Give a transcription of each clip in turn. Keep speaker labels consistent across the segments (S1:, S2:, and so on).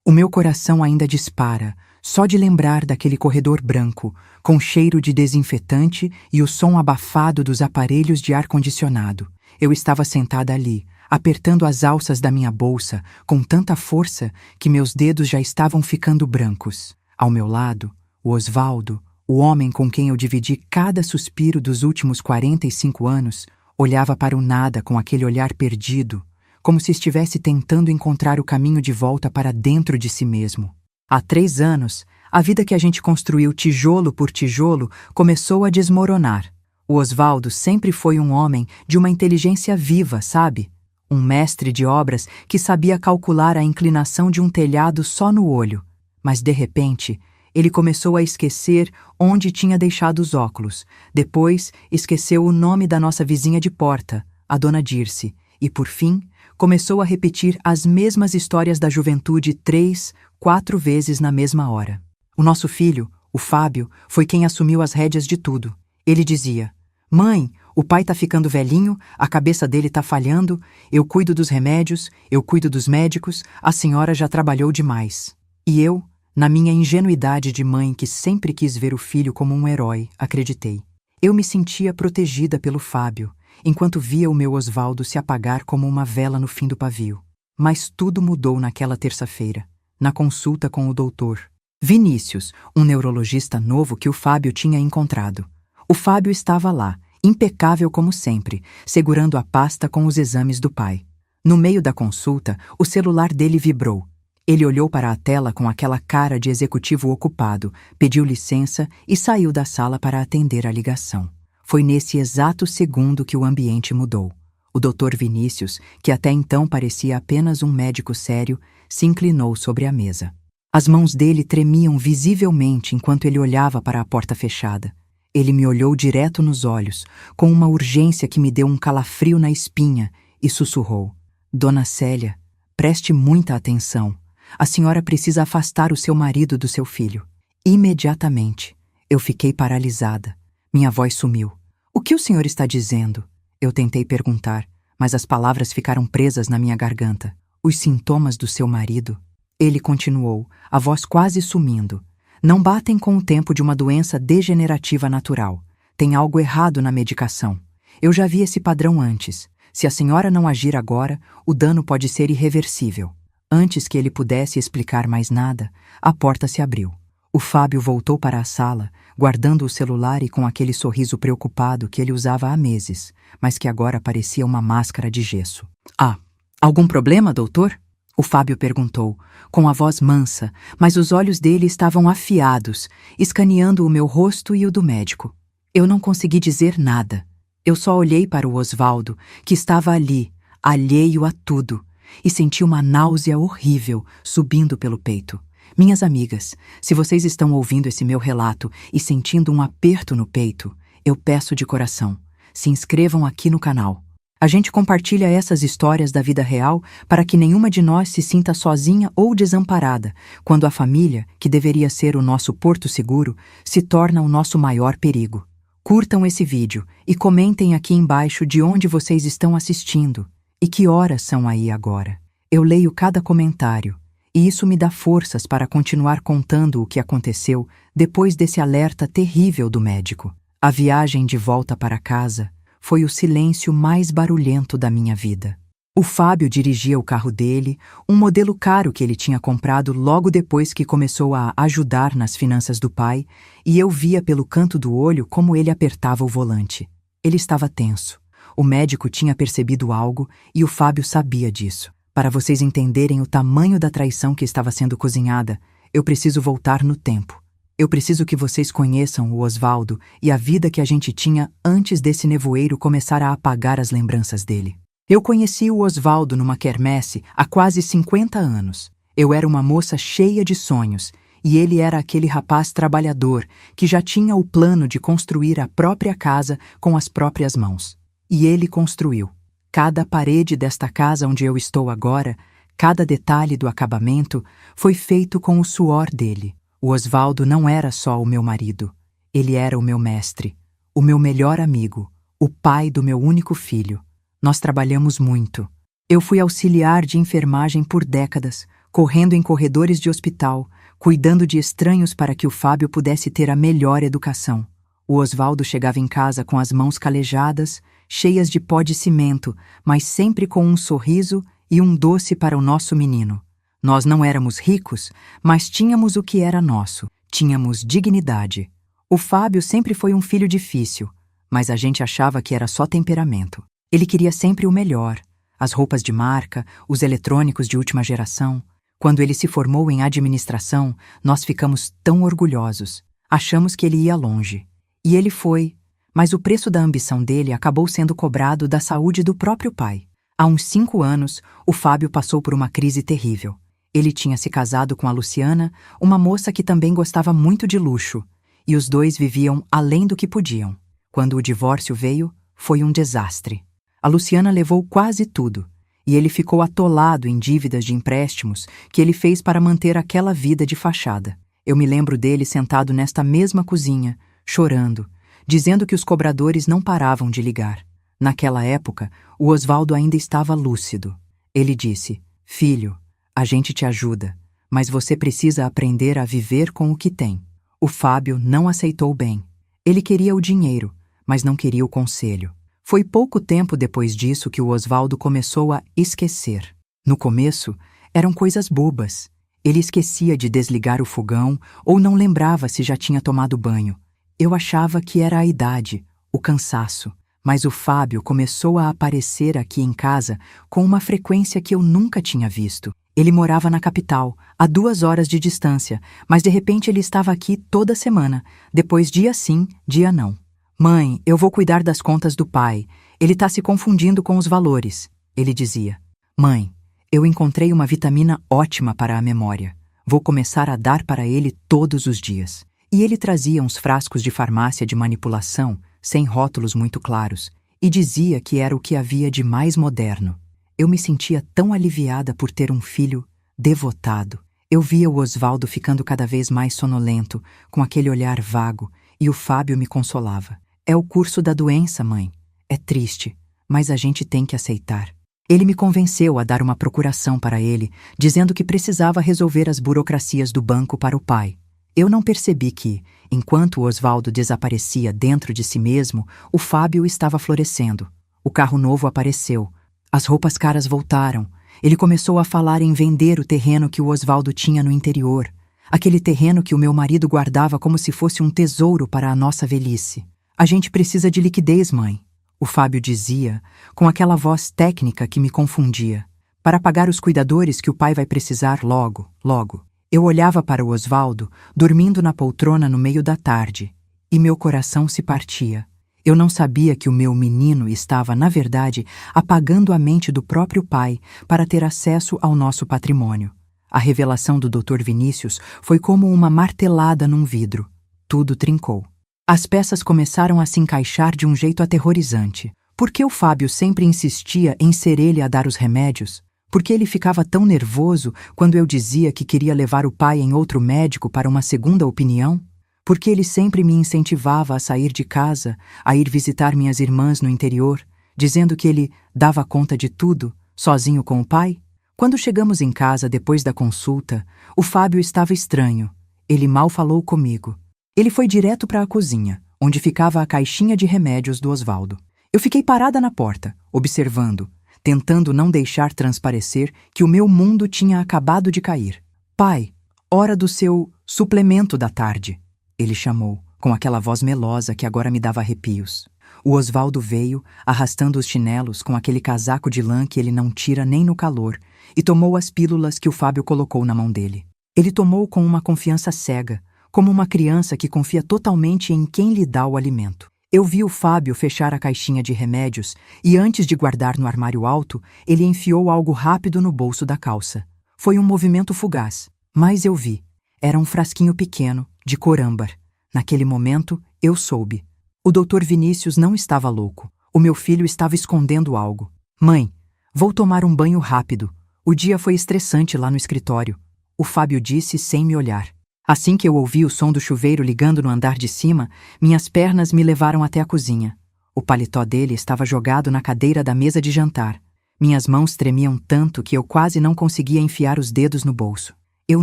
S1: O meu coração ainda dispara, só de lembrar daquele corredor branco, com cheiro de desinfetante e o som abafado dos aparelhos de ar-condicionado. Eu estava sentada ali, apertando as alças da minha bolsa com tanta força que meus dedos já estavam ficando brancos. Ao meu lado, o Osvaldo, o homem com quem eu dividi cada suspiro dos últimos 45 anos, olhava para o nada com aquele olhar perdido, como se estivesse tentando encontrar o caminho de volta para dentro de si mesmo. Há 3 anos, a vida que a gente construiu tijolo por tijolo começou a desmoronar. O Osvaldo sempre foi um homem de uma inteligência viva, sabe? Um mestre de obras que sabia calcular a inclinação de um telhado só no olho. Mas, de repente, ele começou a esquecer onde tinha deixado os óculos. Depois, esqueceu o nome da nossa vizinha de porta, a dona Dirce. E, por fim, começou a repetir as mesmas histórias da juventude 3, 4 vezes na mesma hora. O nosso filho, o Fábio, foi quem assumiu as rédeas de tudo. Ele dizia: "Mãe, o pai tá ficando velhinho, a cabeça dele tá falhando, eu cuido dos remédios, eu cuido dos médicos, a senhora já trabalhou demais." E eu, na minha ingenuidade de mãe que sempre quis ver o filho como um herói, acreditei. Eu me sentia protegida pelo Fábio, enquanto via o meu Osvaldo se apagar como uma vela no fim do pavio. Mas tudo mudou naquela terça-feira, na consulta com o doutor Vinícius, um neurologista novo que o Fábio tinha encontrado. O Fábio estava lá, impecável como sempre, segurando a pasta com os exames do pai. No meio da consulta, o celular dele vibrou. Ele olhou para a tela com aquela cara de executivo ocupado, pediu licença e saiu da sala para atender a ligação. Foi nesse exato segundo que o ambiente mudou. O Dr. Vinícius, que até então parecia apenas um médico sério, se inclinou sobre a mesa. As mãos dele tremiam visivelmente enquanto ele olhava para a porta fechada. Ele me olhou direto nos olhos, com uma urgência que me deu um calafrio na espinha, e sussurrou: "Dona Célia, preste muita atenção. A senhora precisa afastar o seu marido do seu filho." Imediatamente, eu fiquei paralisada. Minha voz sumiu. "O que o senhor está dizendo?" Eu tentei perguntar, mas as palavras ficaram presas na minha garganta. "Os sintomas do seu marido?" Ele continuou, a voz quase sumindo. "Não batem com o tempo de uma doença degenerativa natural. Tem algo errado na medicação. Eu já vi esse padrão antes. Se a senhora não agir agora, o dano pode ser irreversível." Antes que ele pudesse explicar mais nada, a porta se abriu. O Fábio voltou para a sala, guardando o celular e com aquele sorriso preocupado que ele usava há meses, mas que agora parecia uma máscara de gesso. "Ah, algum problema, doutor?" O Fábio perguntou, com a voz mansa, mas os olhos dele estavam afiados, escaneando o meu rosto e o do médico. Eu não consegui dizer nada. Eu só olhei para o Osvaldo, que estava ali, alheio a tudo, e senti uma náusea horrível subindo pelo peito. Minhas amigas, se vocês estão ouvindo esse meu relato e sentindo um aperto no peito, eu peço de coração, se inscrevam aqui no canal. A gente compartilha essas histórias da vida real para que nenhuma de nós se sinta sozinha ou desamparada, quando a família, que deveria ser o nosso porto seguro, se torna o nosso maior perigo. Curtam esse vídeo e comentem aqui embaixo de onde vocês estão assistindo e que horas são aí agora. Eu leio cada comentário. E isso me dá forças para continuar contando o que aconteceu depois desse alerta terrível do médico. A viagem de volta para casa foi o silêncio mais barulhento da minha vida. O Fábio dirigia o carro dele, um modelo caro que ele tinha comprado logo depois que começou a ajudar nas finanças do pai, e eu via pelo canto do olho como ele apertava o volante. Ele estava tenso. O médico tinha percebido algo e o Fábio sabia disso. Para vocês entenderem o tamanho da traição que estava sendo cozinhada, eu preciso voltar no tempo. Eu preciso que vocês conheçam o Osvaldo e a vida que a gente tinha antes desse nevoeiro começar a apagar as lembranças dele. Eu conheci o Osvaldo numa quermesse há quase 50 anos. Eu era uma moça cheia de sonhos, e ele era aquele rapaz trabalhador que já tinha o plano de construir a própria casa com as próprias mãos. E ele construiu. Cada parede desta casa onde eu estou agora, cada detalhe do acabamento, foi feito com o suor dele. O Osvaldo não era só o meu marido. Ele era o meu mestre, o meu melhor amigo, o pai do meu único filho. Nós trabalhamos muito. Eu fui auxiliar de enfermagem por décadas, correndo em corredores de hospital, cuidando de estranhos para que o Fábio pudesse ter a melhor educação. O Osvaldo chegava em casa com as mãos calejadas, cheias de pó de cimento, mas sempre com um sorriso e um doce para o nosso menino. Nós não éramos ricos, mas tínhamos o que era nosso. Tínhamos dignidade. O Fábio sempre foi um filho difícil, mas a gente achava que era só temperamento. Ele queria sempre o melhor, as roupas de marca, os eletrônicos de última geração. Quando ele se formou em administração, nós ficamos tão orgulhosos. Achamos que ele ia longe. E ele foi, mas o preço da ambição dele acabou sendo cobrado da saúde do próprio pai. Há uns 5 anos, o Fábio passou por uma crise terrível. Ele tinha se casado com a Luciana, uma moça que também gostava muito de luxo, e os dois viviam além do que podiam. Quando o divórcio veio, foi um desastre. A Luciana levou quase tudo, e ele ficou atolado em dívidas de empréstimos que ele fez para manter aquela vida de fachada. Eu me lembro dele sentado nesta mesma cozinha, chorando, dizendo que os cobradores não paravam de ligar. Naquela época, o Osvaldo ainda estava lúcido. Ele disse: "Filho, a gente te ajuda, mas você precisa aprender a viver com o que tem." O Fábio não aceitou bem. Ele queria o dinheiro, mas não queria o conselho. Foi pouco tempo depois disso que o Osvaldo começou a esquecer. No começo, eram coisas bobas. Ele esquecia de desligar o fogão ou não lembrava se já tinha tomado banho. Eu achava que era a idade, o cansaço. Mas o Fábio começou a aparecer aqui em casa com uma frequência que eu nunca tinha visto. Ele morava na capital, a 2 horas de distância, mas de repente ele estava aqui toda semana, depois dia sim, dia não. "Mãe, eu vou cuidar das contas do pai. Ele está se confundindo com os valores", ele dizia. "Mãe, eu encontrei uma vitamina ótima para a memória. Vou começar a dar para ele todos os dias." E ele trazia uns frascos de farmácia de manipulação, sem rótulos muito claros, e dizia que era o que havia de mais moderno. Eu me sentia tão aliviada por ter um filho devotado. Eu via o Osvaldo ficando cada vez mais sonolento, com aquele olhar vago, e o Fábio me consolava. "É o curso da doença, mãe. É triste, mas a gente tem que aceitar." Ele me convenceu a dar uma procuração para ele, dizendo que precisava resolver as burocracias do banco para o pai. Eu não percebi que, enquanto o Osvaldo desaparecia dentro de si mesmo, o Fábio estava florescendo. O carro novo apareceu. As roupas caras voltaram. Ele começou a falar em vender o terreno que o Osvaldo tinha no interior. Aquele terreno que o meu marido guardava como se fosse um tesouro para a nossa velhice. "A gente precisa de liquidez, mãe", o Fábio dizia, com aquela voz técnica que me confundia. "Para pagar os cuidadores que o pai vai precisar logo, logo." Eu olhava para o Osvaldo, dormindo na poltrona no meio da tarde, e meu coração se partia. Eu não sabia que o meu menino estava, na verdade, apagando a mente do próprio pai para ter acesso ao nosso patrimônio. A revelação do Dr. Vinícius foi como uma martelada num vidro. Tudo trincou. As peças começaram a se encaixar de um jeito aterrorizante. Por que o Fábio sempre insistia em ser ele a dar os remédios? Por que ele ficava tão nervoso quando eu dizia que queria levar o pai em outro médico para uma segunda opinião? Por que ele sempre me incentivava a sair de casa, a ir visitar minhas irmãs no interior, dizendo que ele dava conta de tudo, sozinho com o pai? Quando chegamos em casa depois da consulta, o Fábio estava estranho. Ele mal falou comigo. Ele foi direto para a cozinha, onde ficava a caixinha de remédios do Osvaldo. Eu fiquei parada na porta, observando, tentando não deixar transparecer que o meu mundo tinha acabado de cair. "Pai, hora do seu suplemento da tarde", ele chamou, com aquela voz melosa que agora me dava arrepios. O Osvaldo veio, arrastando os chinelos com aquele casaco de lã que ele não tira nem no calor, e tomou as pílulas que o Fábio colocou na mão dele. Ele tomou com uma confiança cega, como uma criança que confia totalmente em quem lhe dá o alimento. Eu vi o Fábio fechar a caixinha de remédios e, antes de guardar no armário alto, ele enfiou algo rápido no bolso da calça. Foi um movimento fugaz, mas eu vi. Era um frasquinho pequeno, de cor âmbar. Naquele momento, eu soube. O Dr. Vinícius não estava louco. O meu filho estava escondendo algo. "Mãe, vou tomar um banho rápido. O dia foi estressante lá no escritório", o Fábio disse sem me olhar. Assim que eu ouvi o som do chuveiro ligando no andar de cima, minhas pernas me levaram até a cozinha. O paletó dele estava jogado na cadeira da mesa de jantar. Minhas mãos tremiam tanto que eu quase não conseguia enfiar os dedos no bolso. Eu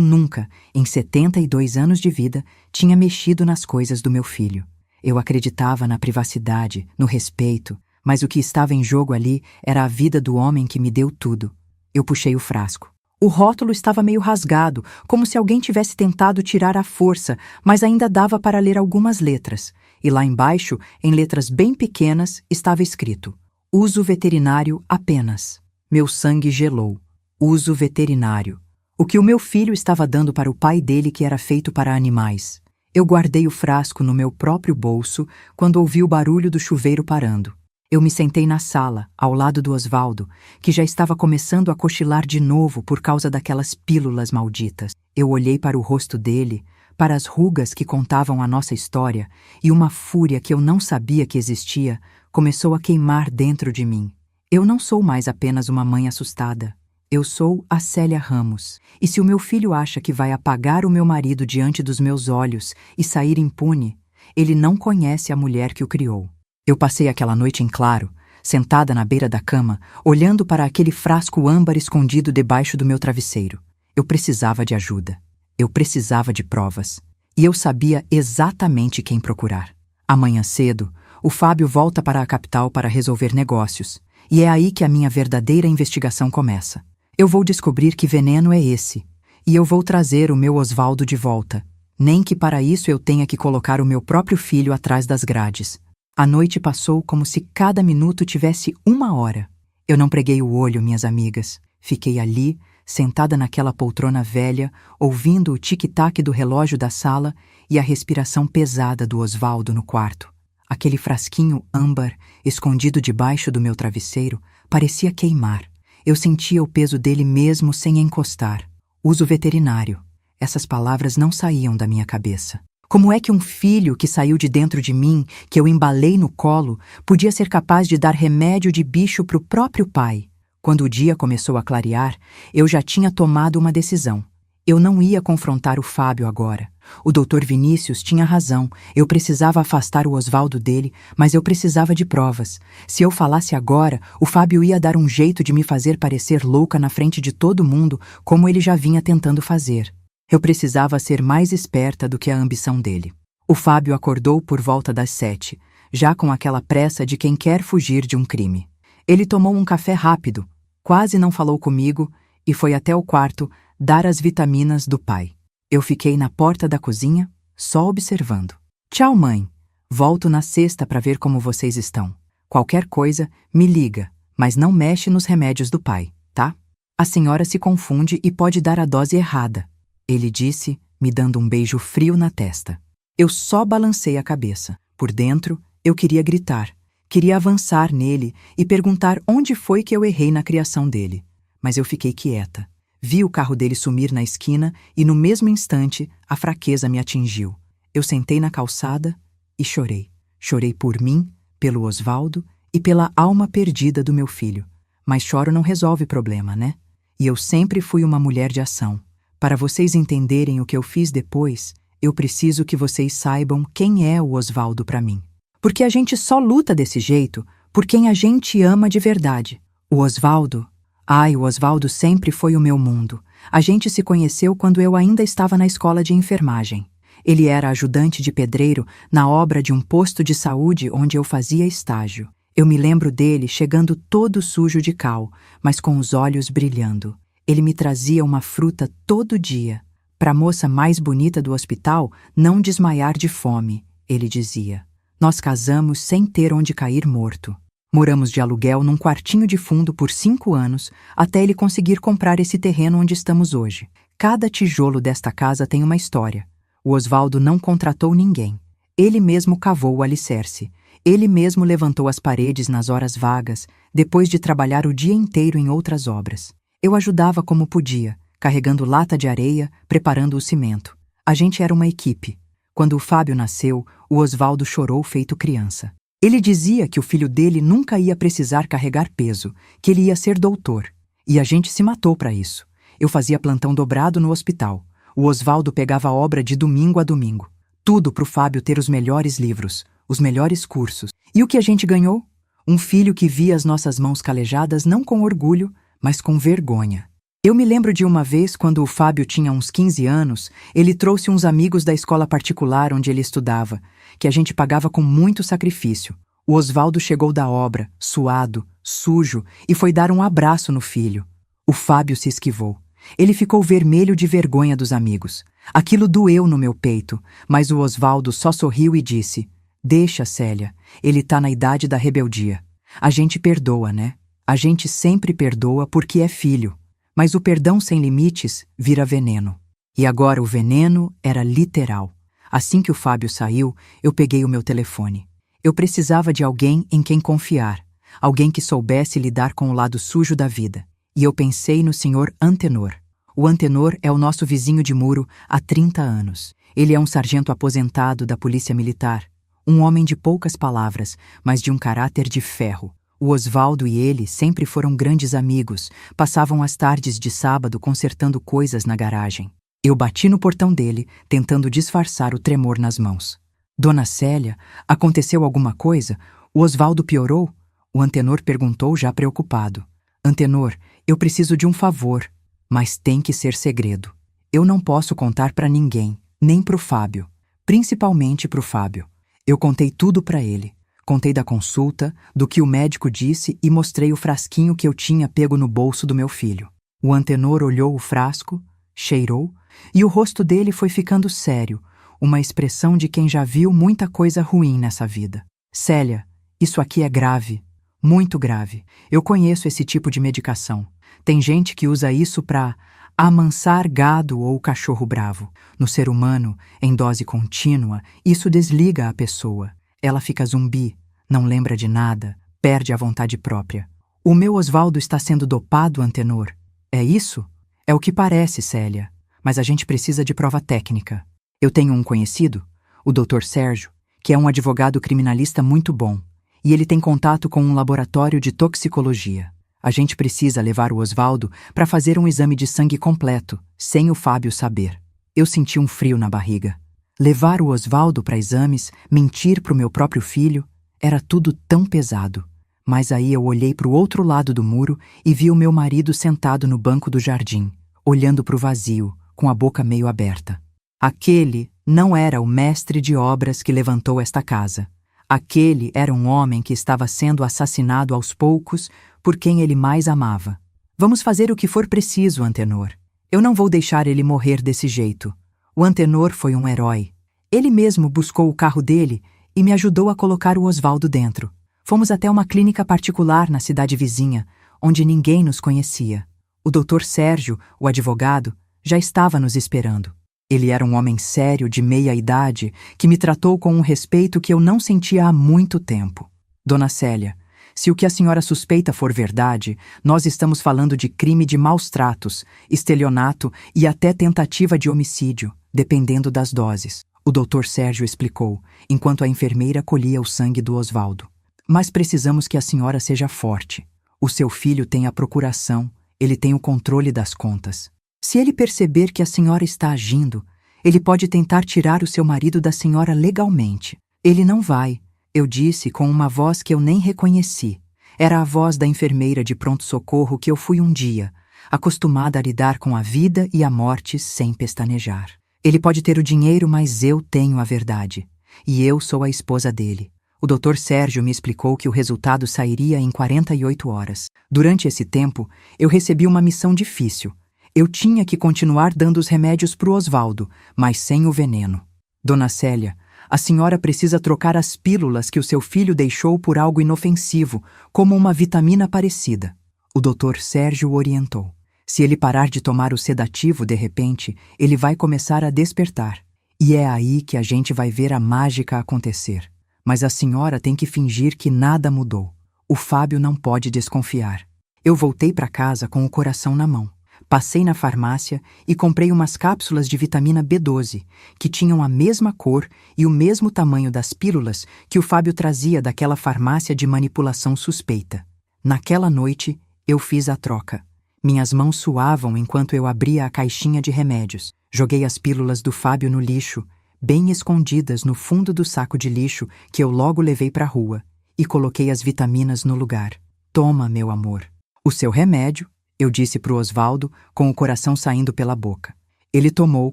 S1: nunca, em 72 anos de vida, tinha mexido nas coisas do meu filho. Eu acreditava na privacidade, no respeito, mas o que estava em jogo ali era a vida do homem que me deu tudo. Eu puxei o frasco. O rótulo estava meio rasgado, como se alguém tivesse tentado tirar à força, mas ainda dava para ler algumas letras. E lá embaixo, em letras bem pequenas, estava escrito: uso veterinário apenas. Meu sangue gelou. Uso veterinário. O que o meu filho estava dando para o pai dele que era feito para animais. Eu guardei o frasco no meu próprio bolso quando ouvi o barulho do chuveiro parando. Eu me sentei na sala, ao lado do Osvaldo, que já estava começando a cochilar de novo por causa daquelas pílulas malditas. Eu olhei para o rosto dele, para as rugas que contavam a nossa história, e uma fúria que eu não sabia que existia começou a queimar dentro de mim. Eu não sou mais apenas uma mãe assustada. Eu sou a Célia Ramos. E se o meu filho acha que vai apagar o meu marido diante dos meus olhos e sair impune, ele não conhece a mulher que o criou. Eu passei aquela noite em claro, sentada na beira da cama, olhando para aquele frasco âmbar escondido debaixo do meu travesseiro. Eu precisava de ajuda. Eu precisava de provas. E eu sabia exatamente quem procurar. Amanhã cedo, o Fábio volta para a capital para resolver negócios. E é aí que a minha verdadeira investigação começa. Eu vou descobrir que veneno é esse. E eu vou trazer o meu Osvaldo de volta. Nem que para isso eu tenha que colocar o meu próprio filho atrás das grades. A noite passou como se cada minuto tivesse 1 hora. Eu não preguei o olho, minhas amigas. Fiquei ali, sentada naquela poltrona velha, ouvindo o tic-tac do relógio da sala e a respiração pesada do Osvaldo no quarto. Aquele frasquinho âmbar, escondido debaixo do meu travesseiro, parecia queimar. Eu sentia o peso dele mesmo sem encostar. Uso veterinário. Essas palavras não saíam da minha cabeça. Como é que um filho que saiu de dentro de mim, que eu embalei no colo, podia ser capaz de dar remédio de bicho para o próprio pai? Quando o dia começou a clarear, eu já tinha tomado uma decisão. Eu não ia confrontar o Fábio agora. O Dr. Vinícius tinha razão. Eu precisava afastar o Osvaldo dele, mas eu precisava de provas. Se eu falasse agora, o Fábio ia dar um jeito de me fazer parecer louca na frente de todo mundo, como ele já vinha tentando fazer. Eu precisava ser mais esperta do que a ambição dele. O Fábio acordou por volta das 7, já com aquela pressa de quem quer fugir de um crime. Ele tomou um café rápido, quase não falou comigo e foi até o quarto dar as vitaminas do pai. Eu fiquei na porta da cozinha, só observando. Tchau, mãe. Volto na sexta para ver como vocês estão. Qualquer coisa, me liga, mas não mexe nos remédios do pai, tá? A senhora se confunde e pode dar a dose errada. Ele disse, me dando um beijo frio na testa. Eu só balancei a cabeça. Por dentro, eu queria gritar. Queria avançar nele e perguntar onde foi que eu errei na criação dele. Mas eu fiquei quieta. Vi o carro dele sumir na esquina e, no mesmo instante, a fraqueza me atingiu. Eu sentei na calçada e chorei. Chorei por mim, pelo Osvaldo e pela alma perdida do meu filho. Mas choro não resolve problema, né? E eu sempre fui uma mulher de ação. Para vocês entenderem o que eu fiz depois, eu preciso que vocês saibam quem é o Osvaldo para mim. Porque a gente só luta desse jeito por quem a gente ama de verdade. O Osvaldo? Ai, o Osvaldo sempre foi o meu mundo. A gente se conheceu quando eu ainda estava na escola de enfermagem. Ele era ajudante de pedreiro na obra de um posto de saúde onde eu fazia estágio. Eu me lembro dele chegando todo sujo de cal, mas com os olhos brilhando. Ele me trazia uma fruta todo dia. Para a moça mais bonita do hospital não desmaiar de fome, ele dizia. Nós casamos sem ter onde cair morto. Moramos de aluguel num quartinho de fundo por 5 anos, até ele conseguir comprar esse terreno onde estamos hoje. Cada tijolo desta casa tem uma história. O Osvaldo não contratou ninguém. Ele mesmo cavou o alicerce. Ele mesmo levantou as paredes nas horas vagas, depois de trabalhar o dia inteiro em outras obras. Eu ajudava como podia, carregando lata de areia, preparando o cimento. A gente era uma equipe. Quando o Fábio nasceu, o Osvaldo chorou feito criança. Ele dizia que o filho dele nunca ia precisar carregar peso, que ele ia ser doutor. E a gente se matou para isso. Eu fazia plantão dobrado no hospital. O Osvaldo pegava a obra de domingo a domingo. Tudo para o Fábio ter os melhores livros, os melhores cursos. E o que a gente ganhou? Um filho que via as nossas mãos calejadas não com orgulho, mas com vergonha. Eu me lembro de uma vez, quando o Fábio tinha uns 15 anos, ele trouxe uns amigos da escola particular onde ele estudava, que a gente pagava com muito sacrifício. O Osvaldo chegou da obra, suado, sujo, e foi dar um abraço no filho. O Fábio se esquivou. Ele ficou vermelho de vergonha dos amigos. Aquilo doeu no meu peito, mas o Osvaldo só sorriu e disse: "Deixa, Célia, ele tá na idade da rebeldia. A gente perdoa, né? A gente sempre perdoa porque é filho. Mas o perdão sem limites vira veneno." E agora o veneno era literal. Assim que o Fábio saiu, eu peguei o meu telefone. Eu precisava de alguém em quem confiar, alguém que soubesse lidar com o lado sujo da vida. E eu pensei no Sr. Antenor. O Antenor é o nosso vizinho de muro há 30 anos. Ele é um sargento aposentado da Polícia Militar. Um homem de poucas palavras, mas de um caráter de ferro. O Osvaldo e ele sempre foram grandes amigos, passavam as tardes de sábado consertando coisas na garagem. Eu bati no portão dele, tentando disfarçar o tremor nas mãos. "Dona Célia, aconteceu alguma coisa? O Osvaldo piorou?" O Antenor perguntou, já preocupado. "Antenor, eu preciso de um favor, mas tem que ser segredo. Eu não posso contar para ninguém, nem pro Fábio, principalmente pro Fábio." Eu contei tudo para ele. Contei da consulta, do que o médico disse e mostrei o frasquinho que eu tinha pego no bolso do meu filho. O Antenor olhou o frasco, cheirou, e o rosto dele foi ficando sério, uma expressão de quem já viu muita coisa ruim nessa vida. "Célia, isso aqui é grave, muito grave. Eu conheço esse tipo de medicação. Tem gente que usa isso para amansar gado ou cachorro bravo. No ser humano, em dose contínua, isso desliga a pessoa. Ela fica zumbi, não lembra de nada, perde a vontade própria. O meu Osvaldo está sendo dopado, Antenor. É isso? É o que parece, Célia. Mas a gente precisa de prova técnica. Eu tenho um conhecido, o Dr. Sérgio, que é um advogado criminalista muito bom, e ele tem contato com um laboratório de toxicologia. A gente precisa levar o Osvaldo para fazer um exame de sangue completo, sem o Fábio saber." Eu senti um frio na barriga. Levar o Osvaldo para exames, mentir para o meu próprio filho, era tudo tão pesado. Mas aí eu olhei para o outro lado do muro e vi o meu marido sentado no banco do jardim, olhando para o vazio, com a boca meio aberta. Aquele não era o mestre de obras que levantou esta casa. Aquele era um homem que estava sendo assassinado aos poucos por quem ele mais amava. "Vamos fazer o que for preciso, Antenor. Eu não vou deixar ele morrer desse jeito." O Antenor foi um herói. Ele mesmo buscou o carro dele e me ajudou a colocar o Osvaldo dentro. Fomos até uma clínica particular na cidade vizinha, onde ninguém nos conhecia. O Dr. Sérgio, o advogado, já estava nos esperando. Ele era um homem sério, de meia idade, que me tratou com um respeito que eu não sentia há muito tempo. "Dona Célia, se o que a senhora suspeita for verdade, nós estamos falando de crime de maus tratos, estelionato e até tentativa de homicídio, dependendo das doses." O Dr. Sérgio explicou, enquanto a enfermeira colhia o sangue do Osvaldo. "Mas precisamos que a senhora seja forte. O seu filho tem a procuração, ele tem o controle das contas. Se ele perceber que a senhora está agindo, ele pode tentar tirar o seu marido da senhora legalmente." "Ele não vai," eu disse com uma voz que eu nem reconheci. Era a voz da enfermeira de pronto-socorro que eu fui um dia, acostumada a lidar com a vida e a morte sem pestanejar. "Ele pode ter o dinheiro, mas eu tenho a verdade. E eu sou a esposa dele." O Dr. Sérgio me explicou que o resultado sairia em 48 horas. Durante esse tempo, eu recebi uma missão difícil. Eu tinha que continuar dando os remédios para o Osvaldo, mas sem o veneno. "Dona Célia, a senhora precisa trocar as pílulas que o seu filho deixou por algo inofensivo, como uma vitamina parecida." O Dr. Sérgio orientou. "Se ele parar de tomar o sedativo de repente, ele vai começar a despertar. E é aí que a gente vai ver a mágica acontecer. Mas a senhora tem que fingir que nada mudou. O Fábio não pode desconfiar." Eu voltei para casa com o coração na mão. Passei na farmácia e comprei umas cápsulas de vitamina B12, que tinham a mesma cor e o mesmo tamanho das pílulas que o Fábio trazia daquela farmácia de manipulação suspeita. Naquela noite, eu fiz a troca. Minhas mãos suavam enquanto eu abria a caixinha de remédios. Joguei as pílulas do Fábio no lixo, bem escondidas no fundo do saco de lixo que eu logo levei para a rua, e coloquei as vitaminas no lugar. Toma, meu amor. O seu remédio, eu disse pro Osvaldo, com o coração saindo pela boca. Ele tomou,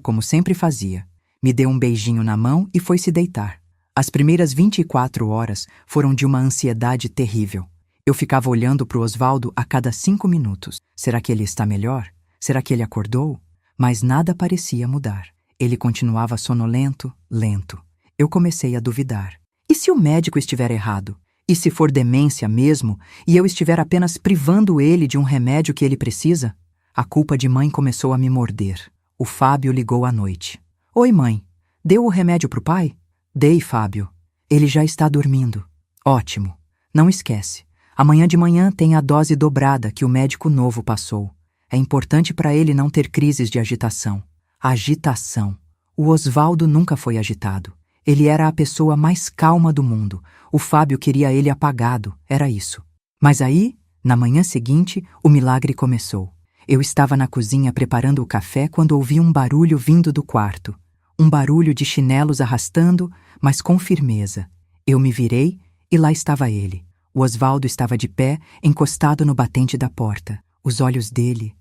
S1: como sempre fazia. Me deu um beijinho na mão e foi se deitar. As primeiras 24 horas foram de uma ansiedade terrível. Eu ficava olhando pro Osvaldo a cada 5 minutos. Será que ele está melhor? Será que ele acordou? Mas nada parecia mudar. Ele continuava sonolento, lento. Eu comecei a duvidar. E se o médico estiver errado? E se for demência mesmo, e eu estiver apenas privando ele de um remédio que ele precisa? A culpa de mãe começou a me morder. O Fábio ligou à noite. Oi, mãe. Deu o remédio pro pai? Dei, Fábio. Ele já está dormindo. Ótimo. Não esquece. Amanhã de manhã tem a dose dobrada que o médico novo passou. É importante para ele não ter crises de agitação. Agitação. O Osvaldo nunca foi agitado. Ele era a pessoa mais calma do mundo. O Fábio queria ele apagado, era isso. Mas aí, na manhã seguinte, o milagre começou. Eu estava na cozinha preparando o café quando ouvi um barulho vindo do quarto. Um barulho de chinelos arrastando, mas com firmeza. Eu me virei e lá estava ele. O Osvaldo estava de pé, encostado no batente da porta. Os olhos dele...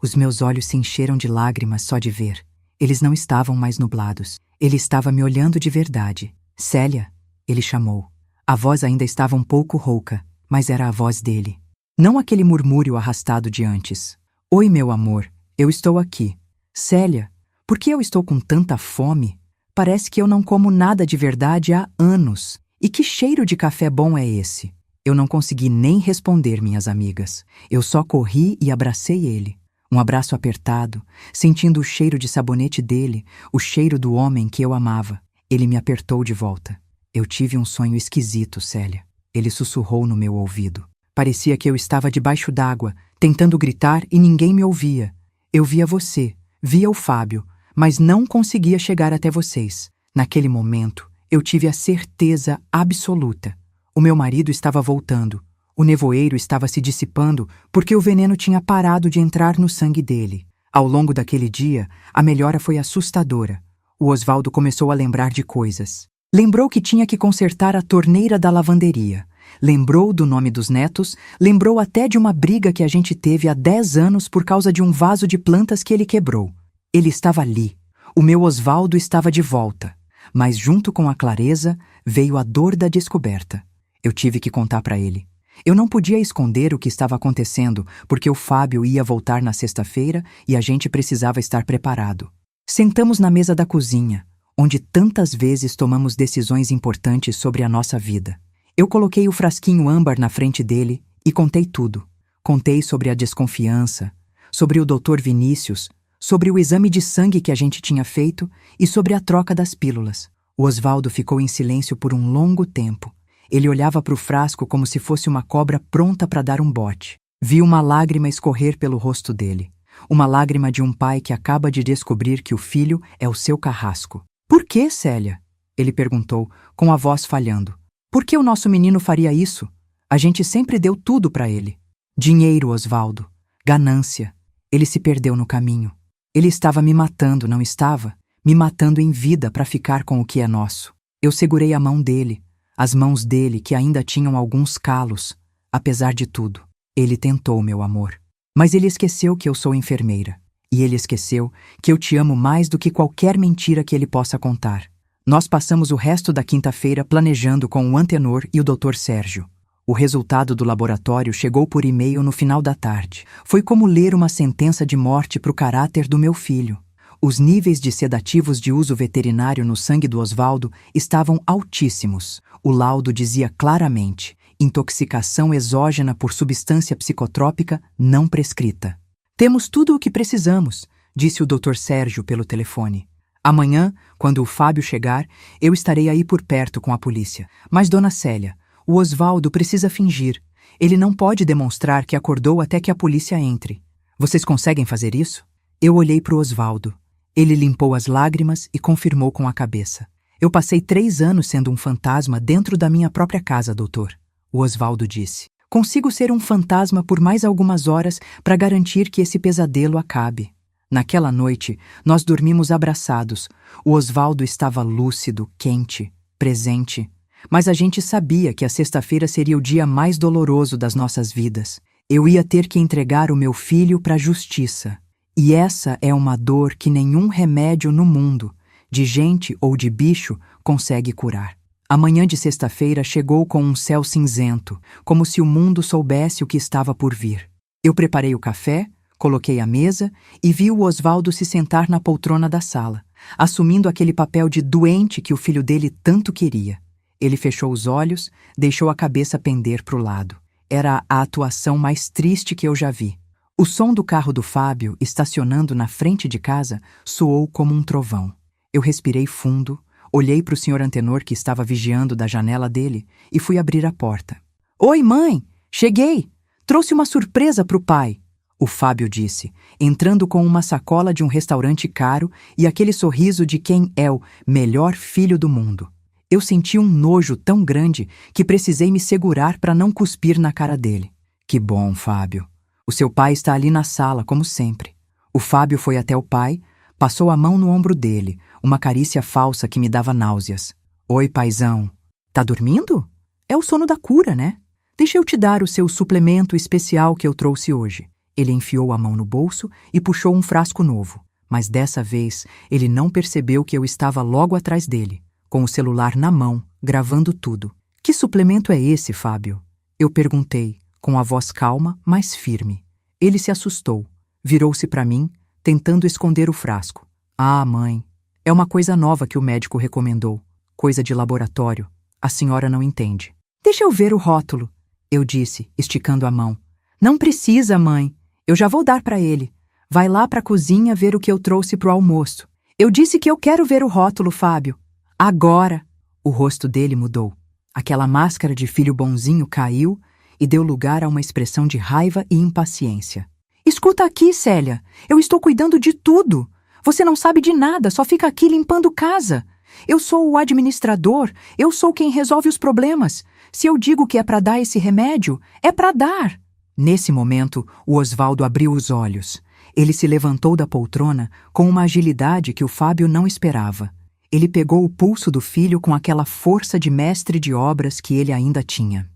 S1: os meus olhos se encheram de lágrimas só de ver. Eles não estavam mais nublados. Ele estava me olhando de verdade. Célia, ele chamou. A voz ainda estava um pouco rouca, mas era a voz dele. Não aquele murmúrio arrastado de antes. Oi, meu amor, eu estou aqui. Célia, por que eu estou com tanta fome? Parece que eu não como nada de verdade há anos. E que cheiro de café bom é esse? Eu não consegui nem responder, minhas amigas. Eu só corri e abracei ele. Um abraço apertado, sentindo o cheiro de sabonete dele, o cheiro do homem que eu amava. Ele me apertou de volta. Eu tive um sonho esquisito, Célia. Ele sussurrou no meu ouvido. Parecia que eu estava debaixo d'água, tentando gritar e ninguém me ouvia. Eu via você, via o Fábio, mas não conseguia chegar até vocês. Naquele momento, eu tive a certeza absoluta. O meu marido estava voltando. O nevoeiro estava se dissipando porque o veneno tinha parado de entrar no sangue dele. Ao longo daquele dia, a melhora foi assustadora. O Osvaldo começou a lembrar de coisas. Lembrou que tinha que consertar a torneira da lavanderia. Lembrou do nome dos netos, lembrou até de uma briga que a gente teve há 10 anos por causa de um vaso de plantas que ele quebrou. Ele estava ali. O meu Osvaldo estava de volta. Mas junto com a clareza, veio a dor da descoberta. Eu tive que contar para ele. Eu não podia esconder o que estava acontecendo, porque o Fábio ia voltar na sexta-feira e a gente precisava estar preparado. Sentamos na mesa da cozinha, onde tantas vezes tomamos decisões importantes sobre a nossa vida. Eu coloquei o frasquinho âmbar na frente dele e contei tudo. Contei sobre a desconfiança, sobre o Dr. Vinícius, sobre o exame de sangue que a gente tinha feito e sobre a troca das pílulas. O Osvaldo ficou em silêncio por um longo tempo. Ele olhava para o frasco como se fosse uma cobra pronta para dar um bote. Vi uma lágrima escorrer pelo rosto dele. Uma lágrima de um pai que acaba de descobrir que o filho é o seu carrasco. Por que, Célia? Ele perguntou, com a voz falhando. Por que o nosso menino faria isso? A gente sempre deu tudo para ele. Dinheiro, Osvaldo. Ganância. Ele se perdeu no caminho. Ele estava me matando, não estava? Me matando em vida para ficar com o que é nosso. Eu segurei a mão dele. As mãos dele que ainda tinham alguns calos. Apesar de tudo, ele tentou, meu amor. Mas ele esqueceu que eu sou enfermeira. E ele esqueceu que eu te amo mais do que qualquer mentira que ele possa contar. Nós passamos o resto da quinta-feira planejando com o Antenor e o Dr. Sérgio. O resultado do laboratório chegou por e-mail no final da tarde. Foi como ler uma sentença de morte para o caráter do meu filho. Os níveis de sedativos de uso veterinário no sangue do Osvaldo estavam altíssimos. O laudo dizia claramente: intoxicação exógena por substância psicotrópica não prescrita. Temos tudo o que precisamos, disse o Dr. Sérgio pelo telefone. Amanhã, quando o Fábio chegar, eu estarei aí por perto com a polícia. Mas, dona Célia, o Osvaldo precisa fingir. Ele não pode demonstrar que acordou até que a polícia entre. Vocês conseguem fazer isso? Eu olhei para o Osvaldo. Ele limpou as lágrimas e confirmou com a cabeça. Eu passei 3 anos sendo um fantasma dentro da minha própria casa, doutor. O Osvaldo disse. Consigo ser um fantasma por mais algumas horas para garantir que esse pesadelo acabe. Naquela noite, nós dormimos abraçados. O Osvaldo estava lúcido, quente, presente. Mas a gente sabia que a sexta-feira seria o dia mais doloroso das nossas vidas. Eu ia ter que entregar o meu filho para a justiça. E essa é uma dor que nenhum remédio no mundo, de gente ou de bicho, consegue curar. A manhã de sexta-feira chegou com um céu cinzento, como se o mundo soubesse o que estava por vir. Eu preparei o café, coloquei a mesa e vi o Osvaldo se sentar na poltrona da sala, assumindo aquele papel de doente que o filho dele tanto queria. Ele fechou os olhos, deixou a cabeça pender para o lado. Era a atuação mais triste que eu já vi. O som do carro do Fábio, estacionando na frente de casa, soou como um trovão. Eu respirei fundo, olhei para o Sr. Antenor que estava vigiando da janela dele e fui abrir a porta. "Oi, mãe! Cheguei! Trouxe uma surpresa para o pai!" O Fábio disse, entrando com uma sacola de um restaurante caro e aquele sorriso de quem é o melhor filho do mundo. Eu senti um nojo tão grande que precisei me segurar para não cuspir na cara dele. "Que bom, Fábio. O seu pai está ali na sala, como sempre." O Fábio foi até o pai, passou a mão no ombro dele, uma carícia falsa que me dava náuseas. "Oi, paizão. Tá dormindo? É o sono da cura, né? Deixa eu te dar o seu suplemento especial que eu trouxe hoje." Ele enfiou a mão no bolso e puxou um frasco novo, mas dessa vez ele não percebeu que eu estava logo atrás dele, com o celular na mão, gravando tudo. "Que suplemento é esse, Fábio?" Eu perguntei, com a voz calma, mas firme. Ele se assustou, virou-se para mim, tentando esconder o frasco. "Ah, mãe, é uma coisa nova que o médico recomendou. Coisa de laboratório. A senhora não entende." "Deixa eu ver o rótulo," eu disse, esticando a mão. "Não precisa, mãe. Eu já vou dar para ele. Vai lá para a cozinha ver o que eu trouxe pro almoço. Eu disse que eu quero ver o rótulo, Fábio. Agora." O rosto dele mudou. Aquela máscara de filho bonzinho caiu e deu lugar a uma expressão de raiva e impaciência. "Escuta aqui, Célia. Eu estou cuidando de tudo. Você não sabe de nada, só fica aqui limpando casa. Eu sou o administrador, eu sou quem resolve os problemas. Se eu digo que é para dar esse remédio, é para dar." Nesse momento, o Osvaldo abriu os olhos. Ele se levantou da poltrona com uma agilidade que o Fábio não esperava. Ele pegou o pulso do filho com aquela força de mestre de obras que ele ainda tinha.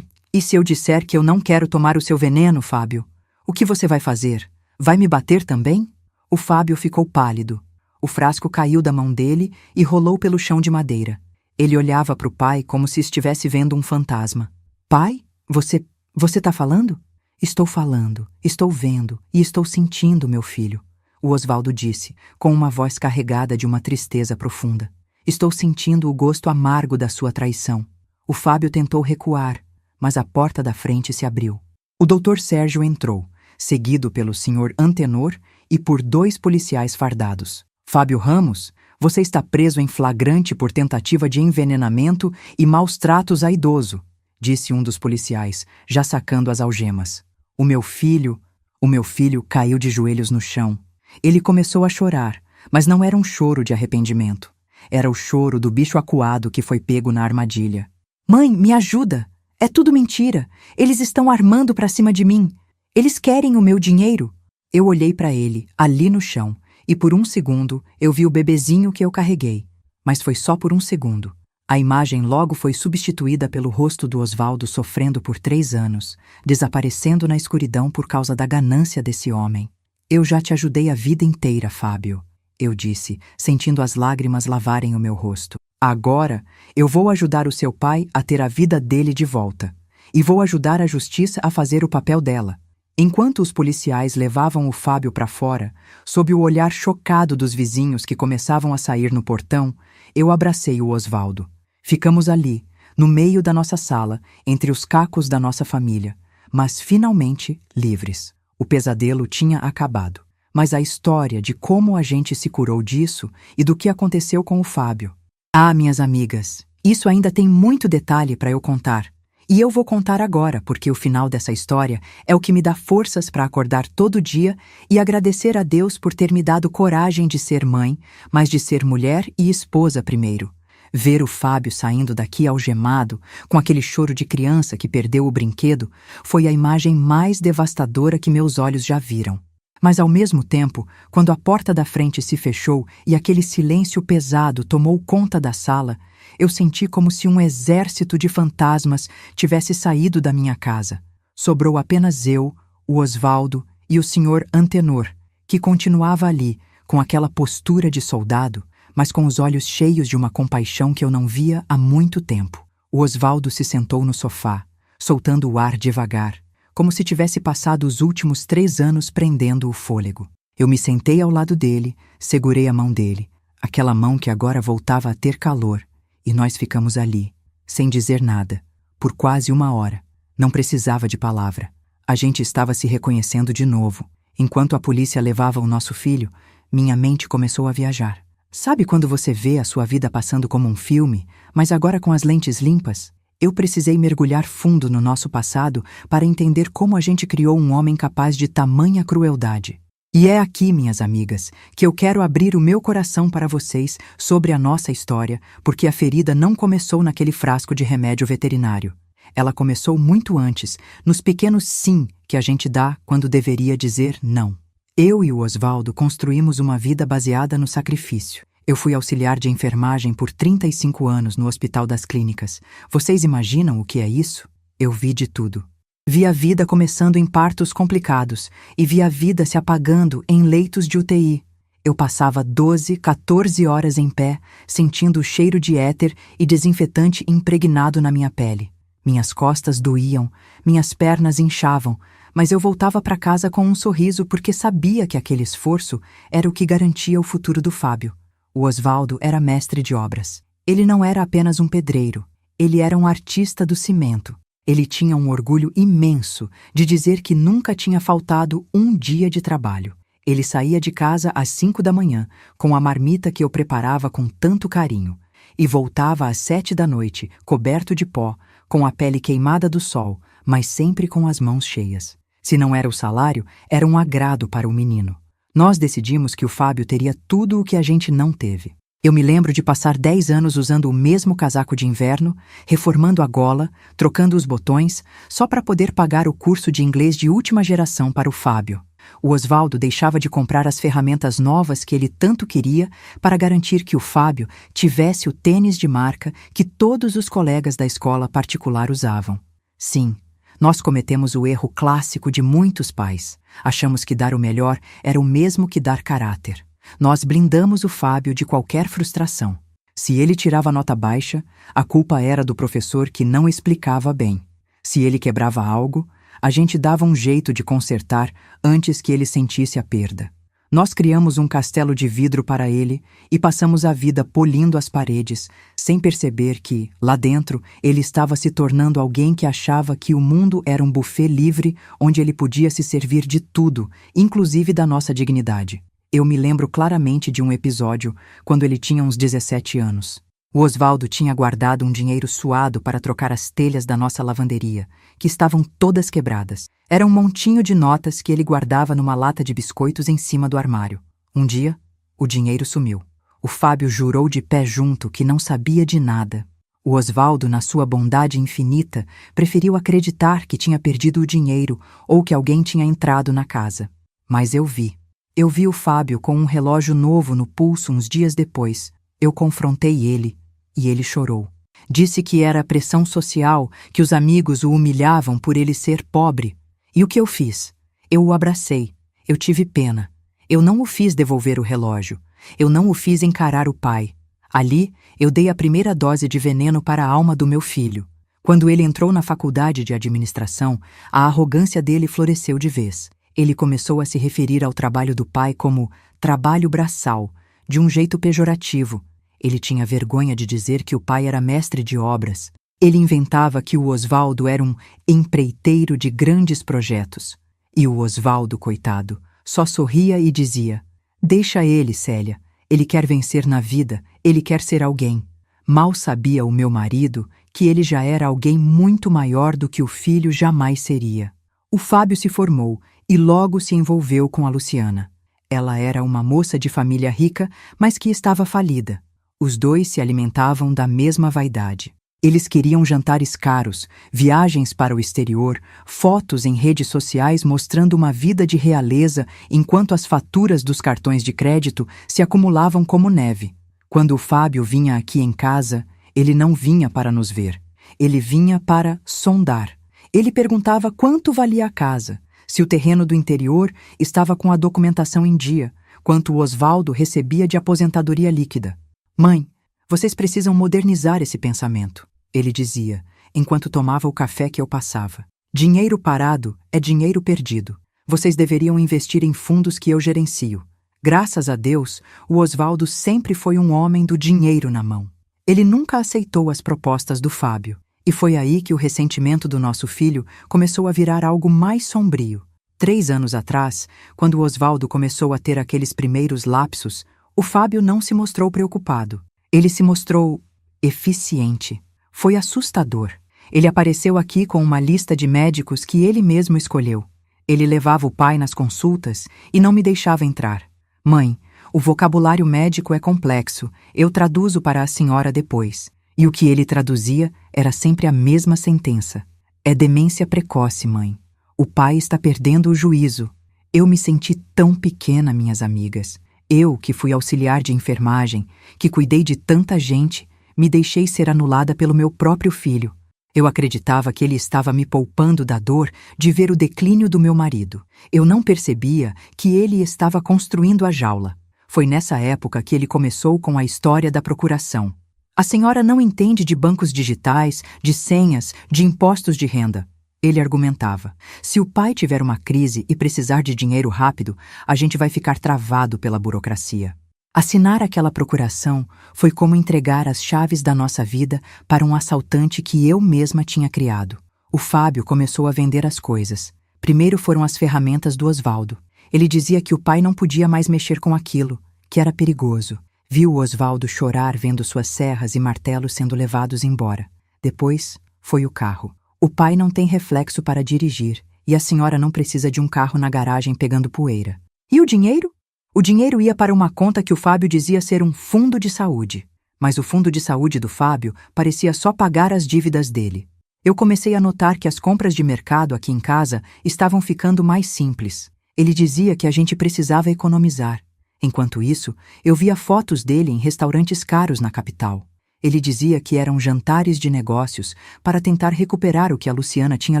S1: E se eu disser que eu não quero tomar o seu veneno, Fábio? O que você vai fazer? Vai me bater também?" O Fábio ficou pálido. O frasco caiu da mão dele e rolou pelo chão de madeira. Ele olhava para o pai como se estivesse vendo um fantasma. "Pai? Você tá falando?" "Estou falando, estou vendo e estou sentindo, meu filho," o Osvaldo disse, com uma voz carregada de uma tristeza profunda. "Estou sentindo o gosto amargo da sua traição." O Fábio tentou recuar, mas a porta da frente se abriu. O Dr. Sérgio entrou, seguido pelo Sr. Antenor e por 2 policiais fardados. "Fábio Ramos, você está preso em flagrante por tentativa de envenenamento e maus tratos a idoso," disse um dos policiais, já sacando as algemas. O meu filho caiu de joelhos no chão. Ele começou a chorar, mas não era um choro de arrependimento. Era o choro do bicho acuado que foi pego na armadilha. "Mãe, me ajuda! É tudo mentira! Eles estão armando para cima de mim! Eles querem o meu dinheiro!" Eu olhei para ele, ali no chão, e por um segundo eu vi o bebezinho que eu carreguei. Mas foi só por um segundo. A imagem logo foi substituída pelo rosto do Osvaldo sofrendo por 3 anos, desaparecendo na escuridão por causa da ganância desse homem. "Eu já te ajudei a vida inteira, Fábio," eu disse, sentindo as lágrimas lavarem o meu rosto. "Agora eu vou ajudar o seu pai a ter a vida dele de volta. E vou ajudar a justiça a fazer o papel dela." Enquanto os policiais levavam o Fábio para fora, sob o olhar chocado dos vizinhos que começavam a sair no portão, eu abracei o Osvaldo. Ficamos ali, no meio da nossa sala, entre os cacos da nossa família, mas finalmente livres. O pesadelo tinha acabado. Mas a história de como a gente se curou disso e do que aconteceu com o Fábio. Ah, minhas amigas, isso ainda tem muito detalhe para eu contar. E eu vou contar agora, porque o final dessa história é o que me dá forças para acordar todo dia e agradecer a Deus por ter me dado coragem de ser mãe, mas de ser mulher e esposa primeiro. Ver o Fábio saindo daqui algemado, com aquele choro de criança que perdeu o brinquedo, foi a imagem mais devastadora que meus olhos já viram. Mas ao mesmo tempo, quando a porta da frente se fechou e aquele silêncio pesado tomou conta da sala, eu senti como se um exército de fantasmas tivesse saído da minha casa. Sobrou apenas eu, o Osvaldo e o Sr. Antenor, que continuava ali, com aquela postura de soldado, mas com os olhos cheios de uma compaixão que eu não via há muito tempo. O Osvaldo se sentou no sofá, soltando o ar devagar, como se tivesse passado os últimos 3 anos prendendo o fôlego. Eu me sentei ao lado dele, segurei a mão dele, aquela mão que agora voltava a ter calor, e nós ficamos ali, sem dizer nada, por quase 1 hora. Não precisava de palavra. A gente estava se reconhecendo de novo. Enquanto a polícia levava o nosso filho, minha mente começou a viajar. Sabe quando você vê a sua vida passando como um filme, mas agora com as lentes limpas? Eu precisei mergulhar fundo no nosso passado para entender como a gente criou um homem capaz de tamanha crueldade. E é aqui, minhas amigas, que eu quero abrir o meu coração para vocês sobre a nossa história, porque a ferida não começou naquele frasco de remédio veterinário. Ela começou muito antes, nos pequenos sim que a gente dá quando deveria dizer não. Eu e o Osvaldo construímos uma vida baseada no sacrifício. Eu fui auxiliar de enfermagem por 35 anos no Hospital das Clínicas. Vocês imaginam o que é isso? Eu vi de tudo. Vi a vida começando em partos complicados e vi a vida se apagando em leitos de UTI. Eu passava 12, 14 horas em pé, sentindo o cheiro de éter e desinfetante impregnado na minha pele. Minhas costas doíam, minhas pernas inchavam, mas eu voltava para casa com um sorriso porque sabia que aquele esforço era o que garantia o futuro do Fábio. O Osvaldo era mestre de obras. Ele não era apenas um pedreiro, ele era um artista do cimento. Ele tinha um orgulho imenso de dizer que nunca tinha faltado um dia de trabalho. Ele saía de casa às 5 da manhã, com a marmita que eu preparava com tanto carinho, e voltava às 7 da noite, coberto de pó, com a pele queimada do sol, mas sempre com as mãos cheias. Se não era o salário, era um agrado para o menino. Nós decidimos que o Fábio teria tudo o que a gente não teve. Eu me lembro de passar 10 anos usando o mesmo casaco de inverno, reformando a gola, trocando os botões, só para poder pagar o curso de inglês de última geração para o Fábio. O Osvaldo deixava de comprar as ferramentas novas que ele tanto queria para garantir que o Fábio tivesse o tênis de marca que todos os colegas da escola particular usavam. Sim, nós cometemos o erro clássico de muitos pais. Achamos que dar o melhor era o mesmo que dar caráter. Nós blindamos o Fábio de qualquer frustração. Se ele tirava nota baixa, a culpa era do professor que não explicava bem. Se ele quebrava algo, a gente dava um jeito de consertar antes que ele sentisse a perda. Nós criamos um castelo de vidro para ele e passamos a vida polindo as paredes, sem perceber que, lá dentro, ele estava se tornando alguém que achava que o mundo era um buffet livre onde ele podia se servir de tudo, inclusive da nossa dignidade. Eu me lembro claramente de um episódio quando ele tinha uns 17 anos. O Osvaldo tinha guardado um dinheiro suado para trocar as telhas da nossa lavanderia, que estavam todas quebradas. Era um montinho de notas que ele guardava numa lata de biscoitos em cima do armário. Um dia, o dinheiro sumiu. O Fábio jurou de pé junto que não sabia de nada. O Osvaldo, na sua bondade infinita, preferiu acreditar que tinha perdido o dinheiro ou que alguém tinha entrado na casa. Mas eu vi. Eu vi o Fábio com um relógio novo no pulso uns dias depois. Eu confrontei ele e ele chorou. Disse que era a pressão social, que os amigos o humilhavam por ele ser pobre. E o que eu fiz? Eu o abracei. Eu tive pena. Eu não o fiz devolver o relógio. Eu não o fiz encarar o pai. Ali, eu dei a primeira dose de veneno para a alma do meu filho. Quando ele entrou na faculdade de administração, a arrogância dele floresceu de vez. Ele começou a se referir ao trabalho do pai como trabalho braçal, de um jeito pejorativo. Ele tinha vergonha de dizer que o pai era mestre de obras. Ele inventava que o Osvaldo era um empreiteiro de grandes projetos. E o Osvaldo, coitado, só sorria e dizia: "Deixa ele, Célia. Ele quer vencer na vida, ele quer ser alguém." Mal sabia o meu marido que ele já era alguém muito maior do que o filho jamais seria. O Fábio se formou e logo se envolveu com a Luciana. Ela era uma moça de família rica, mas que estava falida. Os dois se alimentavam da mesma vaidade. Eles queriam jantares caros, viagens para o exterior, fotos em redes sociais mostrando uma vida de realeza enquanto as faturas dos cartões de crédito se acumulavam como neve. Quando o Fábio vinha aqui em casa, ele não vinha para nos ver. Ele vinha para sondar. Ele perguntava quanto valia a casa, se o terreno do interior estava com a documentação em dia, quanto o Osvaldo recebia de aposentadoria líquida. Mãe, vocês precisam modernizar esse pensamento, ele dizia, enquanto tomava o café que eu passava. Dinheiro parado é dinheiro perdido. Vocês deveriam investir em fundos que eu gerencio. Graças a Deus, o Osvaldo sempre foi um homem do dinheiro na mão. Ele nunca aceitou as propostas do Fábio, e foi aí que o ressentimento do nosso filho começou a virar algo mais sombrio. 3 anos atrás, quando o Osvaldo começou a ter aqueles primeiros lapsos, o Fábio não se mostrou preocupado. Ele se mostrou eficiente. Foi assustador. Ele apareceu aqui com uma lista de médicos que ele mesmo escolheu. Ele levava o pai nas consultas e não me deixava entrar. Mãe, o vocabulário médico é complexo. Eu traduzo para a senhora depois. E o que ele traduzia era sempre a mesma sentença. É demência precoce, mãe. O pai está perdendo o juízo. Eu me senti tão pequena, minhas amigas. Eu, que fui auxiliar de enfermagem, que cuidei de tanta gente, me deixei ser anulada pelo meu próprio filho. Eu acreditava que ele estava me poupando da dor de ver o declínio do meu marido. Eu não percebia que ele estava construindo a jaula. Foi nessa época que ele começou com a história da procuração. A senhora não entende de bancos digitais, de senhas, de impostos de renda. Ele argumentava. Se o pai tiver uma crise e precisar de dinheiro rápido, a gente vai ficar travado pela burocracia. Assinar aquela procuração foi como entregar as chaves da nossa vida para um assaltante que eu mesma tinha criado. O Fábio começou a vender as coisas. Primeiro foram as ferramentas do Osvaldo. Ele dizia que o pai não podia mais mexer com aquilo, que era perigoso. Viu o Osvaldo chorar vendo suas serras e martelos sendo levados embora. Depois, foi o carro. O pai não tem reflexo para dirigir e a senhora não precisa de um carro na garagem pegando poeira. E o dinheiro? O dinheiro ia para uma conta que o Fábio dizia ser um fundo de saúde. Mas o fundo de saúde do Fábio parecia só pagar as dívidas dele. Eu comecei a notar que as compras de mercado aqui em casa estavam ficando mais simples. Ele dizia que a gente precisava economizar. Enquanto isso, eu via fotos dele em restaurantes caros na capital. Ele dizia que eram jantares de negócios para tentar recuperar o que a Luciana tinha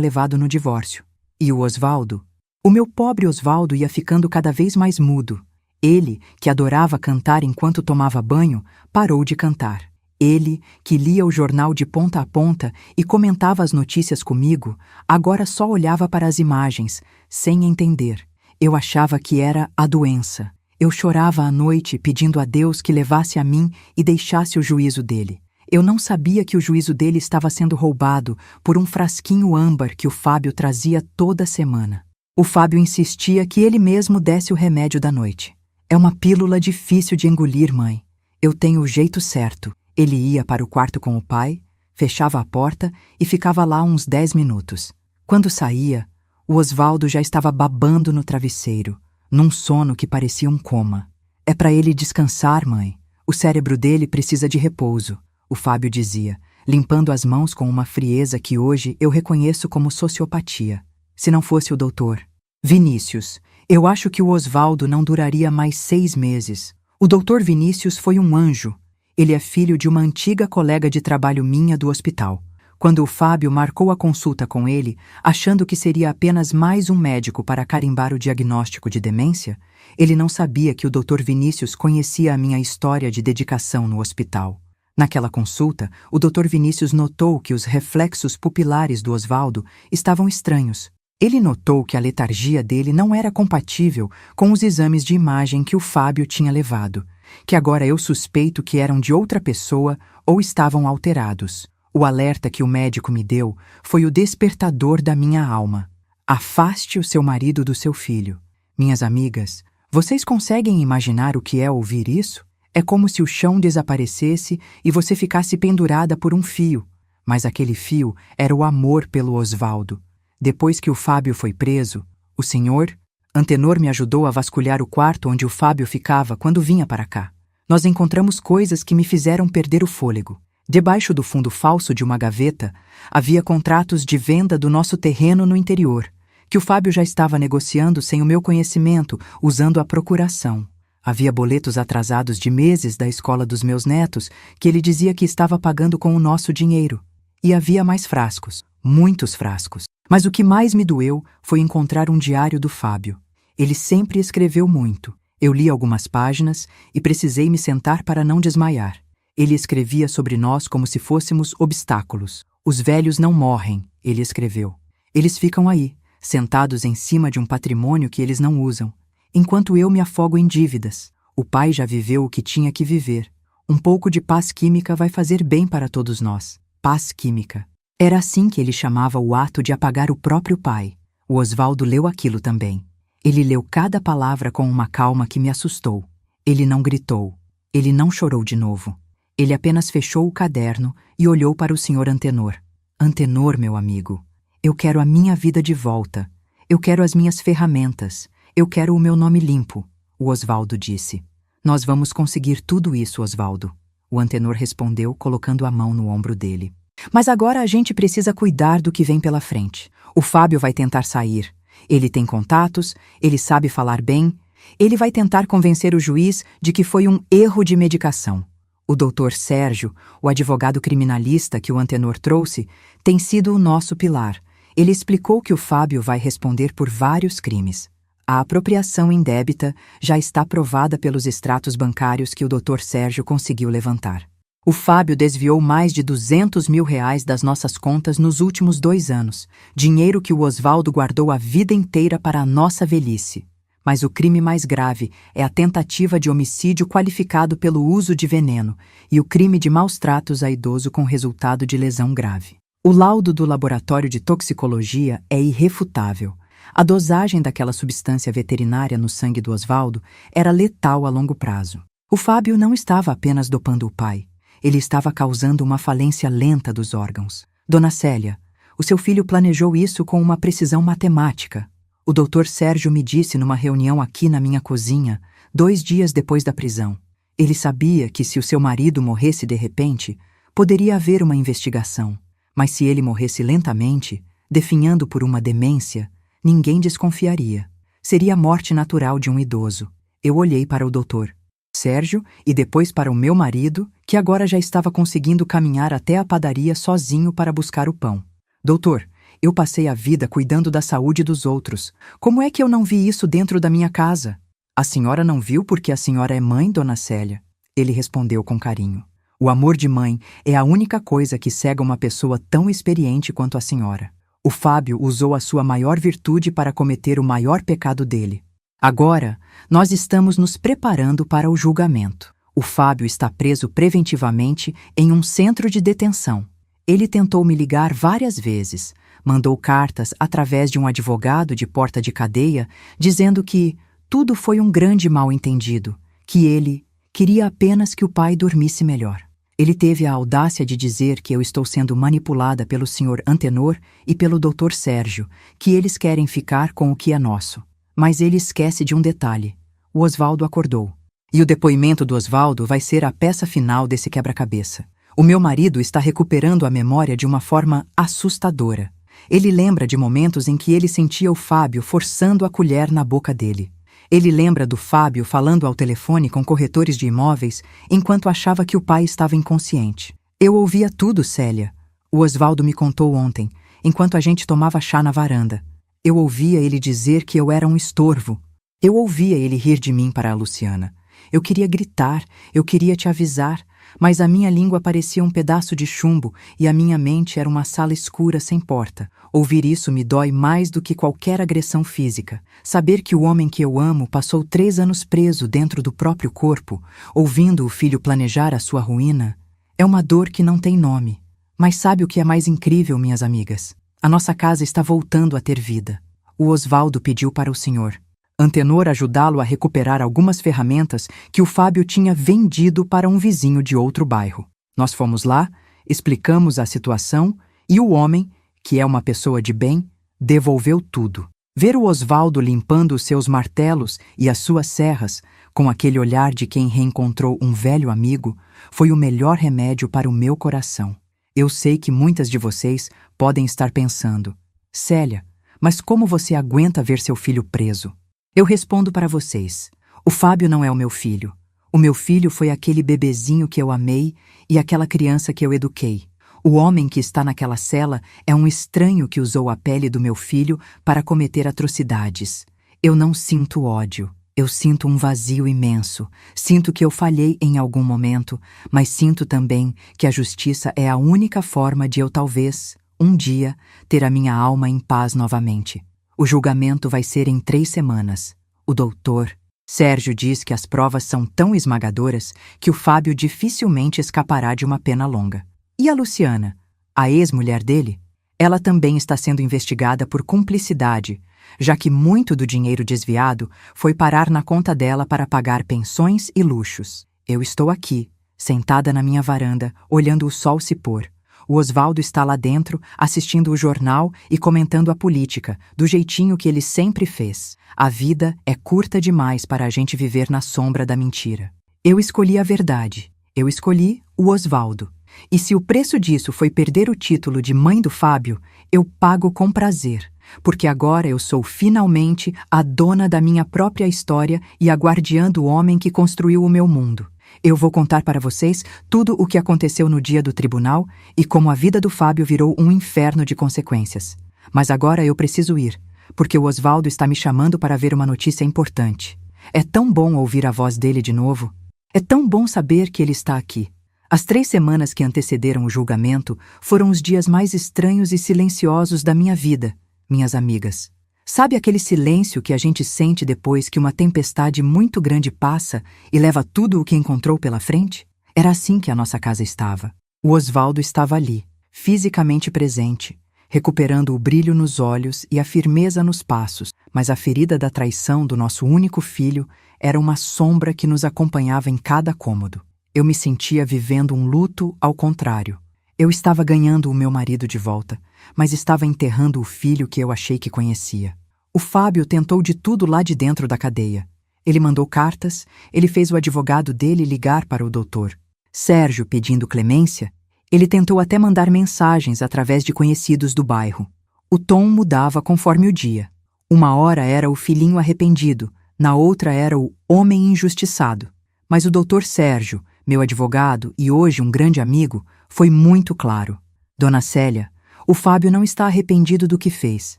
S1: levado no divórcio. E o Osvaldo? O meu pobre Osvaldo ia ficando cada vez mais mudo. Ele, que adorava cantar enquanto tomava banho, parou de cantar. Ele, que lia o jornal de ponta a ponta e comentava as notícias comigo, agora só olhava para as imagens, sem entender. Eu achava que era a doença. Eu chorava à noite pedindo a Deus que levasse a mim e deixasse o juízo dele. Eu não sabia que o juízo dele estava sendo roubado por um frasquinho âmbar que o Fábio trazia toda semana. O Fábio insistia que ele mesmo desse o remédio da noite. É uma pílula difícil de engolir, mãe. Eu tenho o jeito certo. Ele ia para o quarto com o pai, fechava a porta e ficava lá uns 10 minutos. Quando saía, o Osvaldo já estava babando no travesseiro, num sono que parecia um coma. É para ele descansar, mãe. O cérebro dele precisa de repouso, o Fábio dizia, limpando as mãos com uma frieza que hoje eu reconheço como sociopatia. Se não fosse o doutor. Vinícius, eu acho que o Osvaldo não duraria mais 6 meses. O doutor Vinícius foi um anjo. Ele é filho de uma antiga colega de trabalho minha do hospital. Quando o Fábio marcou a consulta com ele, achando que seria apenas mais um médico para carimbar o diagnóstico de demência, ele não sabia que o Dr. Vinícius conhecia a minha história de dedicação no hospital. Naquela consulta, o Dr. Vinícius notou que os reflexos pupilares do Osvaldo estavam estranhos. Ele notou que a letargia dele não era compatível com os exames de imagem que o Fábio tinha levado, que agora eu suspeito que eram de outra pessoa ou estavam alterados. O alerta que o médico me deu foi o despertador da minha alma. Afaste o seu marido do seu filho. Minhas amigas, vocês conseguem imaginar o que é ouvir isso? É como se o chão desaparecesse e você ficasse pendurada por um fio. Mas aquele fio era o amor pelo Osvaldo. Depois que o Fábio foi preso, o senhor, Antenor, me ajudou a vasculhar o quarto onde o Fábio ficava quando vinha para cá. Nós encontramos coisas que me fizeram perder o fôlego. Debaixo do fundo falso de uma gaveta, havia contratos de venda do nosso terreno no interior, que o Fábio já estava negociando sem o meu conhecimento, usando a procuração. Havia boletos atrasados de meses da escola dos meus netos, que ele dizia que estava pagando com o nosso dinheiro. E havia mais frascos, muitos frascos. Mas o que mais me doeu foi encontrar um diário do Fábio. Ele sempre escreveu muito. Eu li algumas páginas e precisei me sentar para não desmaiar. Ele escrevia sobre nós como se fôssemos obstáculos. Os velhos não morrem, ele escreveu. Eles ficam aí, sentados em cima de um patrimônio que eles não usam, enquanto eu me afogo em dívidas. O pai já viveu o que tinha que viver. Um pouco de paz química vai fazer bem para todos nós. Paz química. Era assim que ele chamava o ato de apagar o próprio pai. O Osvaldo leu aquilo também. Ele leu cada palavra com uma calma que me assustou. Ele não gritou. Ele não chorou de novo. Ele apenas fechou o caderno e olhou para o Sr. Antenor. Antenor, meu amigo, eu quero a minha vida de volta. Eu quero as minhas ferramentas. Eu quero o meu nome limpo, o Osvaldo disse. Nós vamos conseguir tudo isso, Osvaldo. O Antenor respondeu, colocando a mão no ombro dele. Mas agora a gente precisa cuidar do que vem pela frente. O Fábio vai tentar sair. Ele tem contatos, ele sabe falar bem. Ele vai tentar convencer o juiz de que foi um erro de medicação. O doutor Sérgio, o advogado criminalista que o Antenor trouxe, tem sido o nosso pilar. Ele explicou que o Fábio vai responder por vários crimes. A apropriação indébita já está provada pelos extratos bancários que o doutor Sérgio conseguiu levantar. O Fábio desviou mais de R$200 mil das nossas contas nos últimos 2 anos, dinheiro que o Osvaldo guardou a vida inteira para a nossa velhice. Mas o crime mais grave é a tentativa de homicídio qualificado pelo uso de veneno e o crime de maus-tratos a idoso com resultado de lesão grave. O laudo do laboratório de toxicologia é irrefutável. A dosagem daquela substância veterinária no sangue do Osvaldo era letal a longo prazo. O Fábio não estava apenas dopando o pai. Ele estava causando uma falência lenta dos órgãos. Dona Célia, o seu filho planejou isso com uma precisão matemática. O doutor Sérgio me disse numa reunião aqui na minha cozinha, 2 dias depois da prisão. Ele sabia que se o seu marido morresse de repente, poderia haver uma investigação. Mas se ele morresse lentamente, definhando por uma demência, ninguém desconfiaria. Seria a morte natural de um idoso. Eu olhei para o doutor Sérgio e depois para o meu marido, que agora já estava conseguindo caminhar até a padaria sozinho para buscar o pão. Doutor, eu passei a vida cuidando da saúde dos outros. Como é que eu não vi isso dentro da minha casa? A senhora não viu porque a senhora é mãe, dona Célia? Ele respondeu com carinho. O amor de mãe é a única coisa que cega uma pessoa tão experiente quanto a senhora. O Fábio usou a sua maior virtude para cometer o maior pecado dele. Agora, nós estamos nos preparando para o julgamento. O Fábio está preso preventivamente em um centro de detenção. Ele tentou me ligar várias vezes, mandou cartas através de um advogado de porta de cadeia, dizendo que tudo foi um grande mal-entendido, que ele queria apenas que o pai dormisse melhor. Ele teve a audácia de dizer que eu estou sendo manipulada pelo Sr. Antenor e pelo Dr. Sérgio, que eles querem ficar com o que é nosso. Mas ele esquece de um detalhe. O Osvaldo acordou. E o depoimento do Osvaldo vai ser a peça final desse quebra-cabeça. O meu marido está recuperando a memória de uma forma assustadora. Ele lembra de momentos em que ele sentia o Fábio forçando a colher na boca dele. Ele lembra do Fábio falando ao telefone com corretores de imóveis enquanto achava que o pai estava inconsciente. Eu ouvia tudo, Célia. O Osvaldo me contou ontem, enquanto a gente tomava chá na varanda. Eu ouvia ele dizer que eu era um estorvo. Eu ouvia ele rir de mim para a Luciana. Eu queria gritar, eu queria te avisar, mas a minha língua parecia um pedaço de chumbo e a minha mente era uma sala escura sem porta. Ouvir isso me dói mais do que qualquer agressão física. Saber que o homem que eu amo passou 3 anos preso dentro do próprio corpo, ouvindo o filho planejar a sua ruína, é uma dor que não tem nome. Mas sabe o que é mais incrível, minhas amigas? A nossa casa está voltando a ter vida. O Osvaldo pediu para o senhor Antenor ajudá-lo a recuperar algumas ferramentas que o Fábio tinha vendido para um vizinho de outro bairro. Nós fomos lá, explicamos a situação e o homem, que é uma pessoa de bem, devolveu tudo. Ver o Osvaldo limpando os seus martelos e as suas serras, com aquele olhar de quem reencontrou um velho amigo, foi o melhor remédio para o meu coração. Eu sei que muitas de vocês podem estar pensando: Célia, mas como você aguenta ver seu filho preso? Eu respondo para vocês: o Fábio não é o meu filho. O meu filho foi aquele bebezinho que eu amei e aquela criança que eu eduquei. O homem que está naquela cela é um estranho que usou a pele do meu filho para cometer atrocidades. Eu não sinto ódio. Eu sinto um vazio imenso. Sinto que eu falhei em algum momento, mas sinto também que a justiça é a única forma de eu talvez, um dia, ter a minha alma em paz novamente. O julgamento vai ser em 3 semanas. O doutor Sérgio diz que as provas são tão esmagadoras que o Fábio dificilmente escapará de uma pena longa. E a Luciana, a ex-mulher dele? Ela também está sendo investigada por cumplicidade, já que muito do dinheiro desviado foi parar na conta dela para pagar pensões e luxos. Eu estou aqui, sentada na minha varanda, olhando o sol se pôr. O Osvaldo está lá dentro, assistindo o jornal e comentando a política, do jeitinho que ele sempre fez. A vida é curta demais para a gente viver na sombra da mentira. Eu escolhi a verdade. Eu escolhi o Osvaldo. E se o preço disso foi perder o título de mãe do Fábio, eu pago com prazer, porque agora eu sou finalmente a dona da minha própria história e a guardiã do homem que construiu o meu mundo. Eu vou contar para vocês tudo o que aconteceu no dia do tribunal e como a vida do Fábio virou um inferno de consequências. Mas agora eu preciso ir, porque o Osvaldo está me chamando para ver uma notícia importante. É tão bom ouvir a voz dele de novo. É tão bom saber que ele está aqui. As 3 semanas que antecederam o julgamento foram os dias mais estranhos e silenciosos da minha vida, minhas amigas. Sabe aquele silêncio que a gente sente depois que uma tempestade muito grande passa e leva tudo o que encontrou pela frente? Era assim que a nossa casa estava. O Osvaldo estava ali, fisicamente presente, recuperando o brilho nos olhos e a firmeza nos passos, mas a ferida da traição do nosso único filho era uma sombra que nos acompanhava em cada cômodo. Eu me sentia vivendo um luto ao contrário. Eu estava ganhando o meu marido de volta, mas estava enterrando o filho que eu achei que conhecia. O Fábio tentou de tudo lá de dentro da cadeia. Ele mandou cartas, ele fez o advogado dele ligar para o doutor Sérgio pedindo clemência. Ele tentou até mandar mensagens através de conhecidos do bairro. O tom mudava conforme o dia. Uma hora era o filhinho arrependido, na outra era o homem injustiçado. Mas o doutor Sérgio, meu advogado e hoje um grande amigo, foi muito claro. Dona Célia, o Fábio não está arrependido do que fez.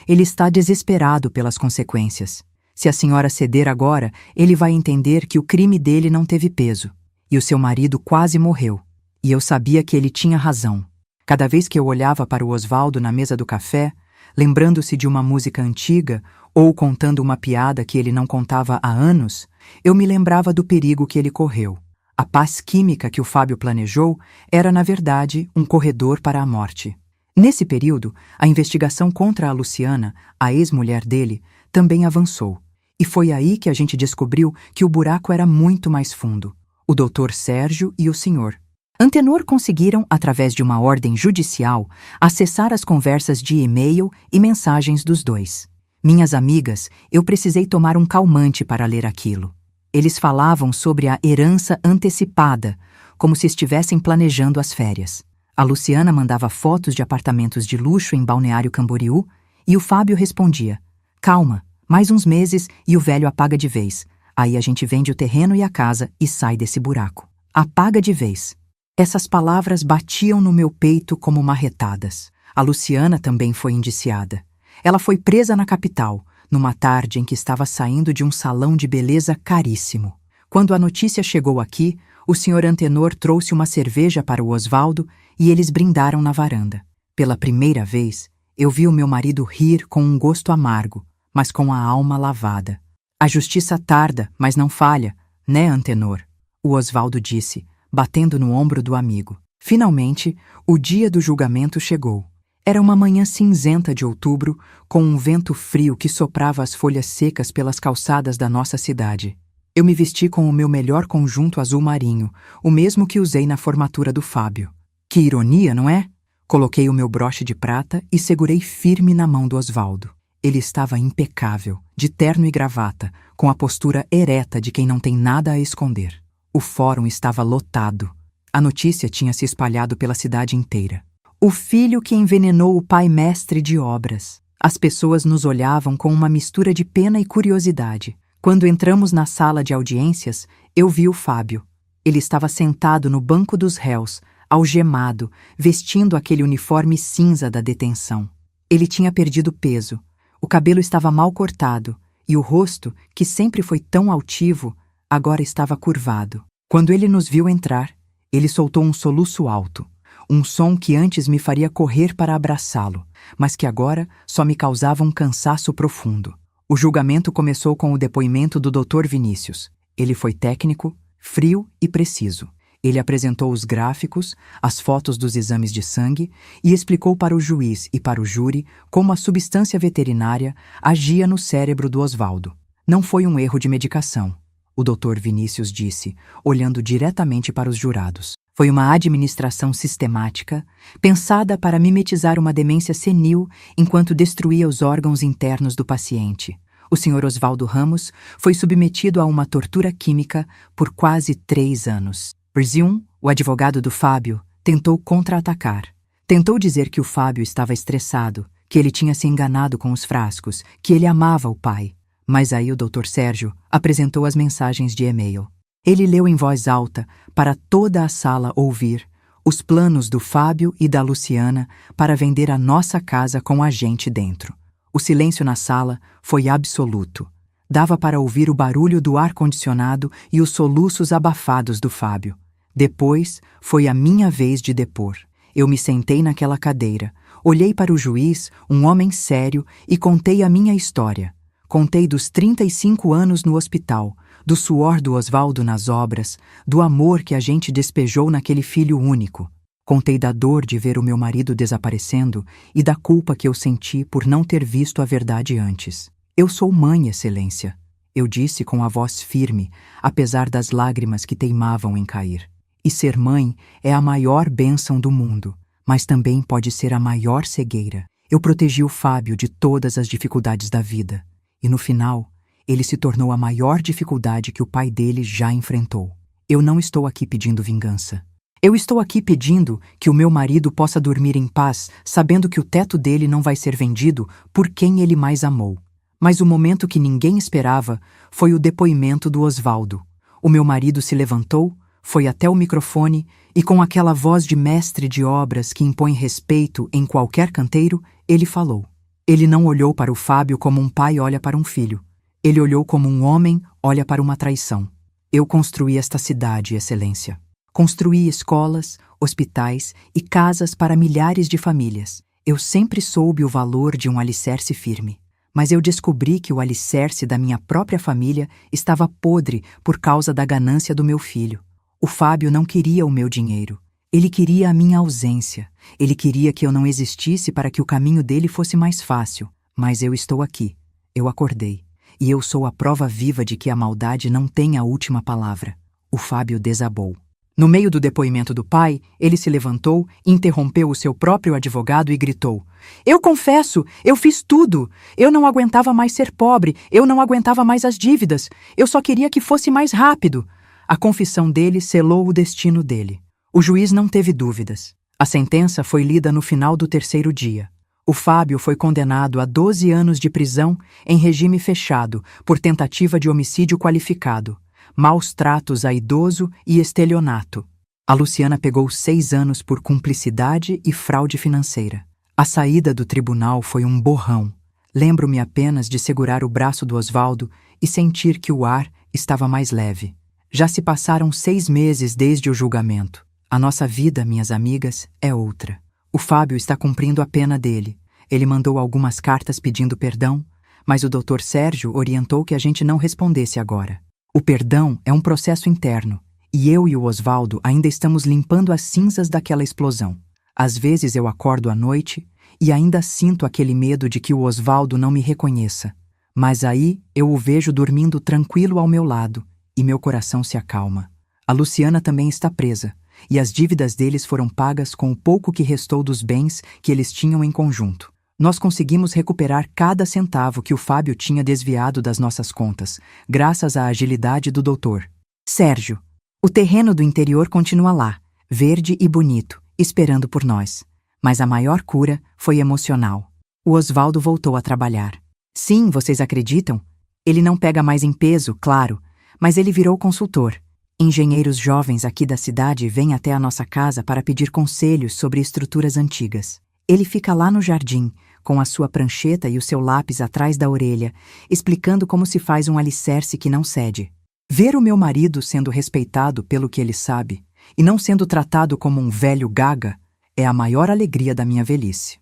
S1: Ele está desesperado pelas consequências. Se a senhora ceder agora, ele vai entender que o crime dele não teve peso. E o seu marido quase morreu. E eu sabia que ele tinha razão. Cada vez que eu olhava para o Osvaldo na mesa do café, lembrando-se de uma música antiga ou contando uma piada que ele não contava há anos, eu me lembrava do perigo que ele correu. A paz química que o Fábio planejou era, na verdade, um corredor para a morte. Nesse período, a investigação contra a Luciana, a ex-mulher dele, também avançou. E foi aí que a gente descobriu que o buraco era muito mais fundo. O doutor Sérgio e o senhor Antenor conseguiram, através de uma ordem judicial, acessar as conversas de e-mail e mensagens dos dois. Minhas amigas, eu precisei tomar um calmante para ler aquilo. Eles falavam sobre a herança antecipada, como se estivessem planejando as férias. A Luciana mandava fotos de apartamentos de luxo em Balneário Camboriú e o Fábio respondia: calma, mais uns meses e o velho apaga de vez. Aí a gente vende o terreno e a casa e sai desse buraco. Apaga de vez. Essas palavras batiam no meu peito como marretadas. A Luciana também foi indiciada. Ela foi presa na capital, numa tarde em que estava saindo de um salão de beleza caríssimo. Quando a notícia chegou aqui, o Sr. Antenor trouxe uma cerveja para o Osvaldo e eles brindaram na varanda. Pela primeira vez, eu vi o meu marido rir com um gosto amargo, mas com a alma lavada. A justiça tarda, mas não falha, né, Antenor? O Osvaldo disse, batendo no ombro do amigo. Finalmente, o dia do julgamento chegou. Era uma manhã cinzenta de outubro, com um vento frio que soprava as folhas secas pelas calçadas da nossa cidade. Eu me vesti com o meu melhor conjunto azul marinho, o mesmo que usei na formatura do Fábio. Que ironia, não é? Coloquei o meu broche de prata e segurei firme na mão do Osvaldo. Ele estava impecável, de terno e gravata, com a postura ereta de quem não tem nada a esconder. O fórum estava lotado. A notícia tinha se espalhado pela cidade inteira. O filho que envenenou o pai mestre de obras. As pessoas nos olhavam com uma mistura de pena e curiosidade. Quando entramos na sala de audiências, eu vi o Fábio. Ele estava sentado no banco dos réus, algemado, vestindo aquele uniforme cinza da detenção. Ele tinha perdido peso, o cabelo estava mal cortado e o rosto, que sempre foi tão altivo, agora estava curvado. Quando ele nos viu entrar, ele soltou um soluço alto, um som que antes me faria correr para abraçá-lo, mas que agora só me causava um cansaço profundo. O julgamento começou com o depoimento do Dr. Vinícius. Ele foi técnico, frio e preciso. Ele apresentou os gráficos, as fotos dos exames de sangue e explicou para o juiz e para o júri como a substância veterinária agia no cérebro do Osvaldo. Não foi um erro de medicação, o Dr. Vinícius disse, olhando diretamente para os jurados. Foi uma administração sistemática, pensada para mimetizar uma demência senil enquanto destruía os órgãos internos do paciente. O Sr. Osvaldo Ramos foi submetido a uma tortura química por quase 3 anos. Berzium, o advogado do Fábio, tentou contra-atacar. Tentou dizer que o Fábio estava estressado, que ele tinha se enganado com os frascos, que ele amava o pai. Mas aí o Dr. Sérgio apresentou as mensagens de e-mail. Ele leu em voz alta, para toda a sala ouvir, os planos do Fábio e da Luciana para vender a nossa casa com a gente dentro. O silêncio na sala foi absoluto. Dava para ouvir o barulho do ar-condicionado e os soluços abafados do Fábio. Depois, foi a minha vez de depor. Eu me sentei naquela cadeira, olhei para o juiz, um homem sério, e contei a minha história. Contei dos 35 anos no hospital, do suor do Osvaldo nas obras, do amor que a gente despejou naquele filho único. Contei da dor de ver o meu marido desaparecendo e da culpa que eu senti por não ter visto a verdade antes. Eu sou mãe, Excelência, eu disse com a voz firme, apesar das lágrimas que teimavam em cair. E ser mãe é a maior bênção do mundo, mas também pode ser a maior cegueira. Eu protegi o Fábio de todas as dificuldades da vida, e no final, ele se tornou a maior dificuldade que o pai dele já enfrentou. Eu não estou aqui pedindo vingança. Eu estou aqui pedindo que o meu marido possa dormir em paz, sabendo que o teto dele não vai ser vendido por quem ele mais amou. Mas o momento que ninguém esperava foi o depoimento do Osvaldo. O meu marido se levantou, foi até o microfone e, com aquela voz de mestre de obras que impõe respeito em qualquer canteiro, ele falou. Ele não olhou para o Fábio como um pai olha para um filho. Ele olhou como um homem olha para uma traição. Eu construí esta cidade, Excelência. Construí escolas, hospitais e casas para milhares de famílias. Eu sempre soube o valor de um alicerce firme. Mas eu descobri que o alicerce da minha própria família estava podre por causa da ganância do meu filho. O Fábio não queria o meu dinheiro. Ele queria a minha ausência. Ele queria que eu não existisse para que o caminho dele fosse mais fácil. Mas eu estou aqui. Eu acordei. E eu sou a prova viva de que a maldade não tem a última palavra. O Fábio desabou. No meio do depoimento do pai, ele se levantou, interrompeu o seu próprio advogado e gritou: "Eu confesso, eu fiz tudo. Eu não aguentava mais ser pobre, eu não aguentava mais as dívidas. Eu só queria que fosse mais rápido." A confissão dele selou o destino dele. O juiz não teve dúvidas. A sentença foi lida no final do 3º dia. O Fábio foi condenado a 12 anos de prisão em regime fechado por tentativa de homicídio qualificado, maus tratos a idoso e estelionato. A Luciana pegou 6 anos por cumplicidade e fraude financeira. A saída do tribunal foi um borrão. Lembro-me apenas de segurar o braço do Osvaldo e sentir que o ar estava mais leve. Já se passaram 6 meses desde o julgamento. A nossa vida, minhas amigas, é outra. O Fábio está cumprindo a pena dele. Ele mandou algumas cartas pedindo perdão, mas o Dr. Sérgio orientou que a gente não respondesse agora. O perdão é um processo interno, e eu e o Osvaldo ainda estamos limpando as cinzas daquela explosão. Às vezes eu acordo à noite e ainda sinto aquele medo de que o Osvaldo não me reconheça. Mas aí eu o vejo dormindo tranquilo ao meu lado, e meu coração se acalma. A Luciana também está presa, e as dívidas deles foram pagas com o pouco que restou dos bens que eles tinham em conjunto. Nós conseguimos recuperar cada centavo que o Fábio tinha desviado das nossas contas, graças à agilidade do doutor Sérgio. O terreno do interior continua lá, verde e bonito, esperando por nós. Mas a maior cura foi emocional. O Osvaldo voltou a trabalhar. Sim, vocês acreditam? Ele não pega mais em peso, claro, mas ele virou consultor. Engenheiros jovens aqui da cidade vêm até a nossa casa para pedir conselhos sobre estruturas antigas. Ele fica lá no jardim, com a sua prancheta e o seu lápis atrás da orelha, explicando como se faz um alicerce que não cede. Ver o meu marido sendo respeitado pelo que ele sabe, e não sendo tratado como um velho gaga, é a maior alegria da minha velhice.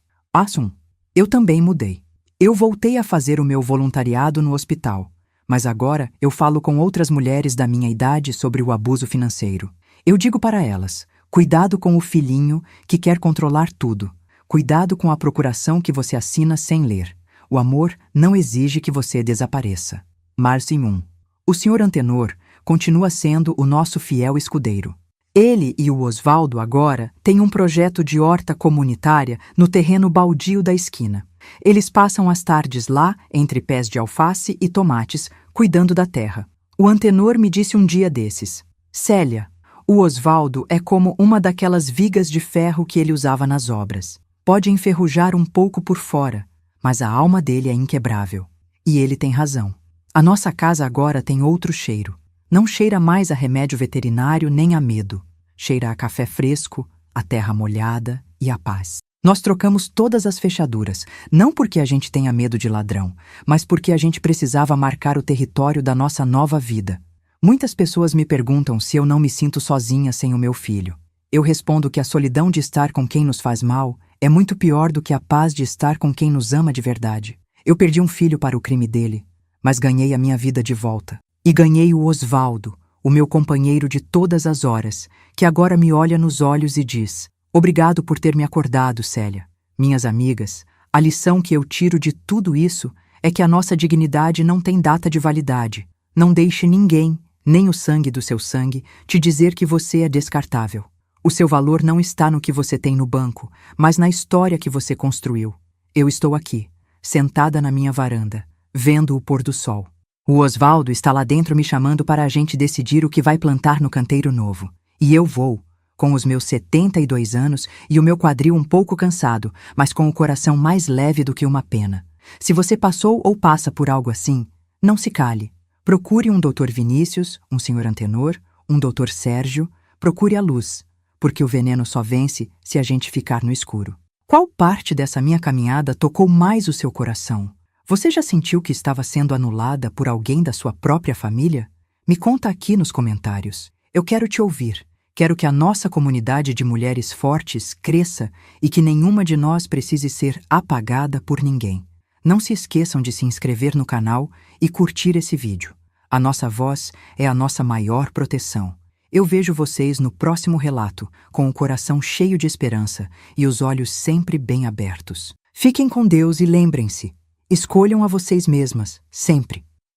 S1: Eu também mudei. Eu voltei a fazer o meu voluntariado no hospital, mas agora eu falo com outras mulheres da minha idade sobre o abuso financeiro. Eu digo para elas, cuidado com o filhinho que quer controlar tudo. Cuidado com a procuração que você assina sem ler. O amor não exige que você desapareça. Marcin 1. O Sr. Antenor continua sendo o nosso fiel escudeiro. Ele e o Osvaldo agora têm um projeto de horta comunitária no terreno baldio da esquina. Eles passam as tardes lá, entre pés de alface e tomates, cuidando da terra. O Antenor me disse um dia desses: Célia, o Osvaldo é como uma daquelas vigas de ferro que ele usava nas obras. Pode enferrujar um pouco por fora, mas a alma dele é inquebrável. E ele tem razão. A nossa casa agora tem outro cheiro. Não cheira mais a remédio veterinário nem a medo. Cheira a café fresco, a terra molhada e a paz. Nós trocamos todas as fechaduras, não porque a gente tenha medo de ladrão, mas porque a gente precisava marcar o território da nossa nova vida. Muitas pessoas me perguntam se eu não me sinto sozinha sem o meu filho. Eu respondo que a solidão de estar com quem nos faz mal é muito pior do que a paz de estar com quem nos ama de verdade. Eu perdi um filho para o crime dele, mas ganhei a minha vida de volta. E ganhei o Osvaldo, o meu companheiro de todas as horas, que agora me olha nos olhos e diz: obrigado por ter me acordado, Célia. Minhas amigas, a lição que eu tiro de tudo isso é que a nossa dignidade não tem data de validade. Não deixe ninguém, nem o sangue do seu sangue, te dizer que você é descartável. O seu valor não está no que você tem no banco, mas na história que você construiu. Eu estou aqui, sentada na minha varanda, vendo o pôr do sol. O Osvaldo está lá dentro me chamando para a gente decidir o que vai plantar no canteiro novo. E eu vou, com os meus 72 anos e o meu quadril um pouco cansado, mas com o coração mais leve do que uma pena. Se você passou ou passa por algo assim, não se cale. Procure um Dr. Vinícius, um Sr. Antenor, um Dr. Sérgio, procure a luz, porque o veneno só vence se a gente ficar no escuro. Qual parte dessa minha caminhada tocou mais o seu coração? Você já sentiu que estava sendo anulada por alguém da sua própria família? Me conta aqui nos comentários. Eu quero te ouvir. Quero que a nossa comunidade de mulheres fortes cresça e que nenhuma de nós precise ser apagada por ninguém. Não se esqueçam de se inscrever no canal e curtir esse vídeo. A nossa voz é a nossa maior proteção. Eu vejo vocês no próximo relato, com o coração cheio de esperança e os olhos sempre bem abertos. Fiquem com Deus e lembrem-se, escolham a vocês mesmas, sempre.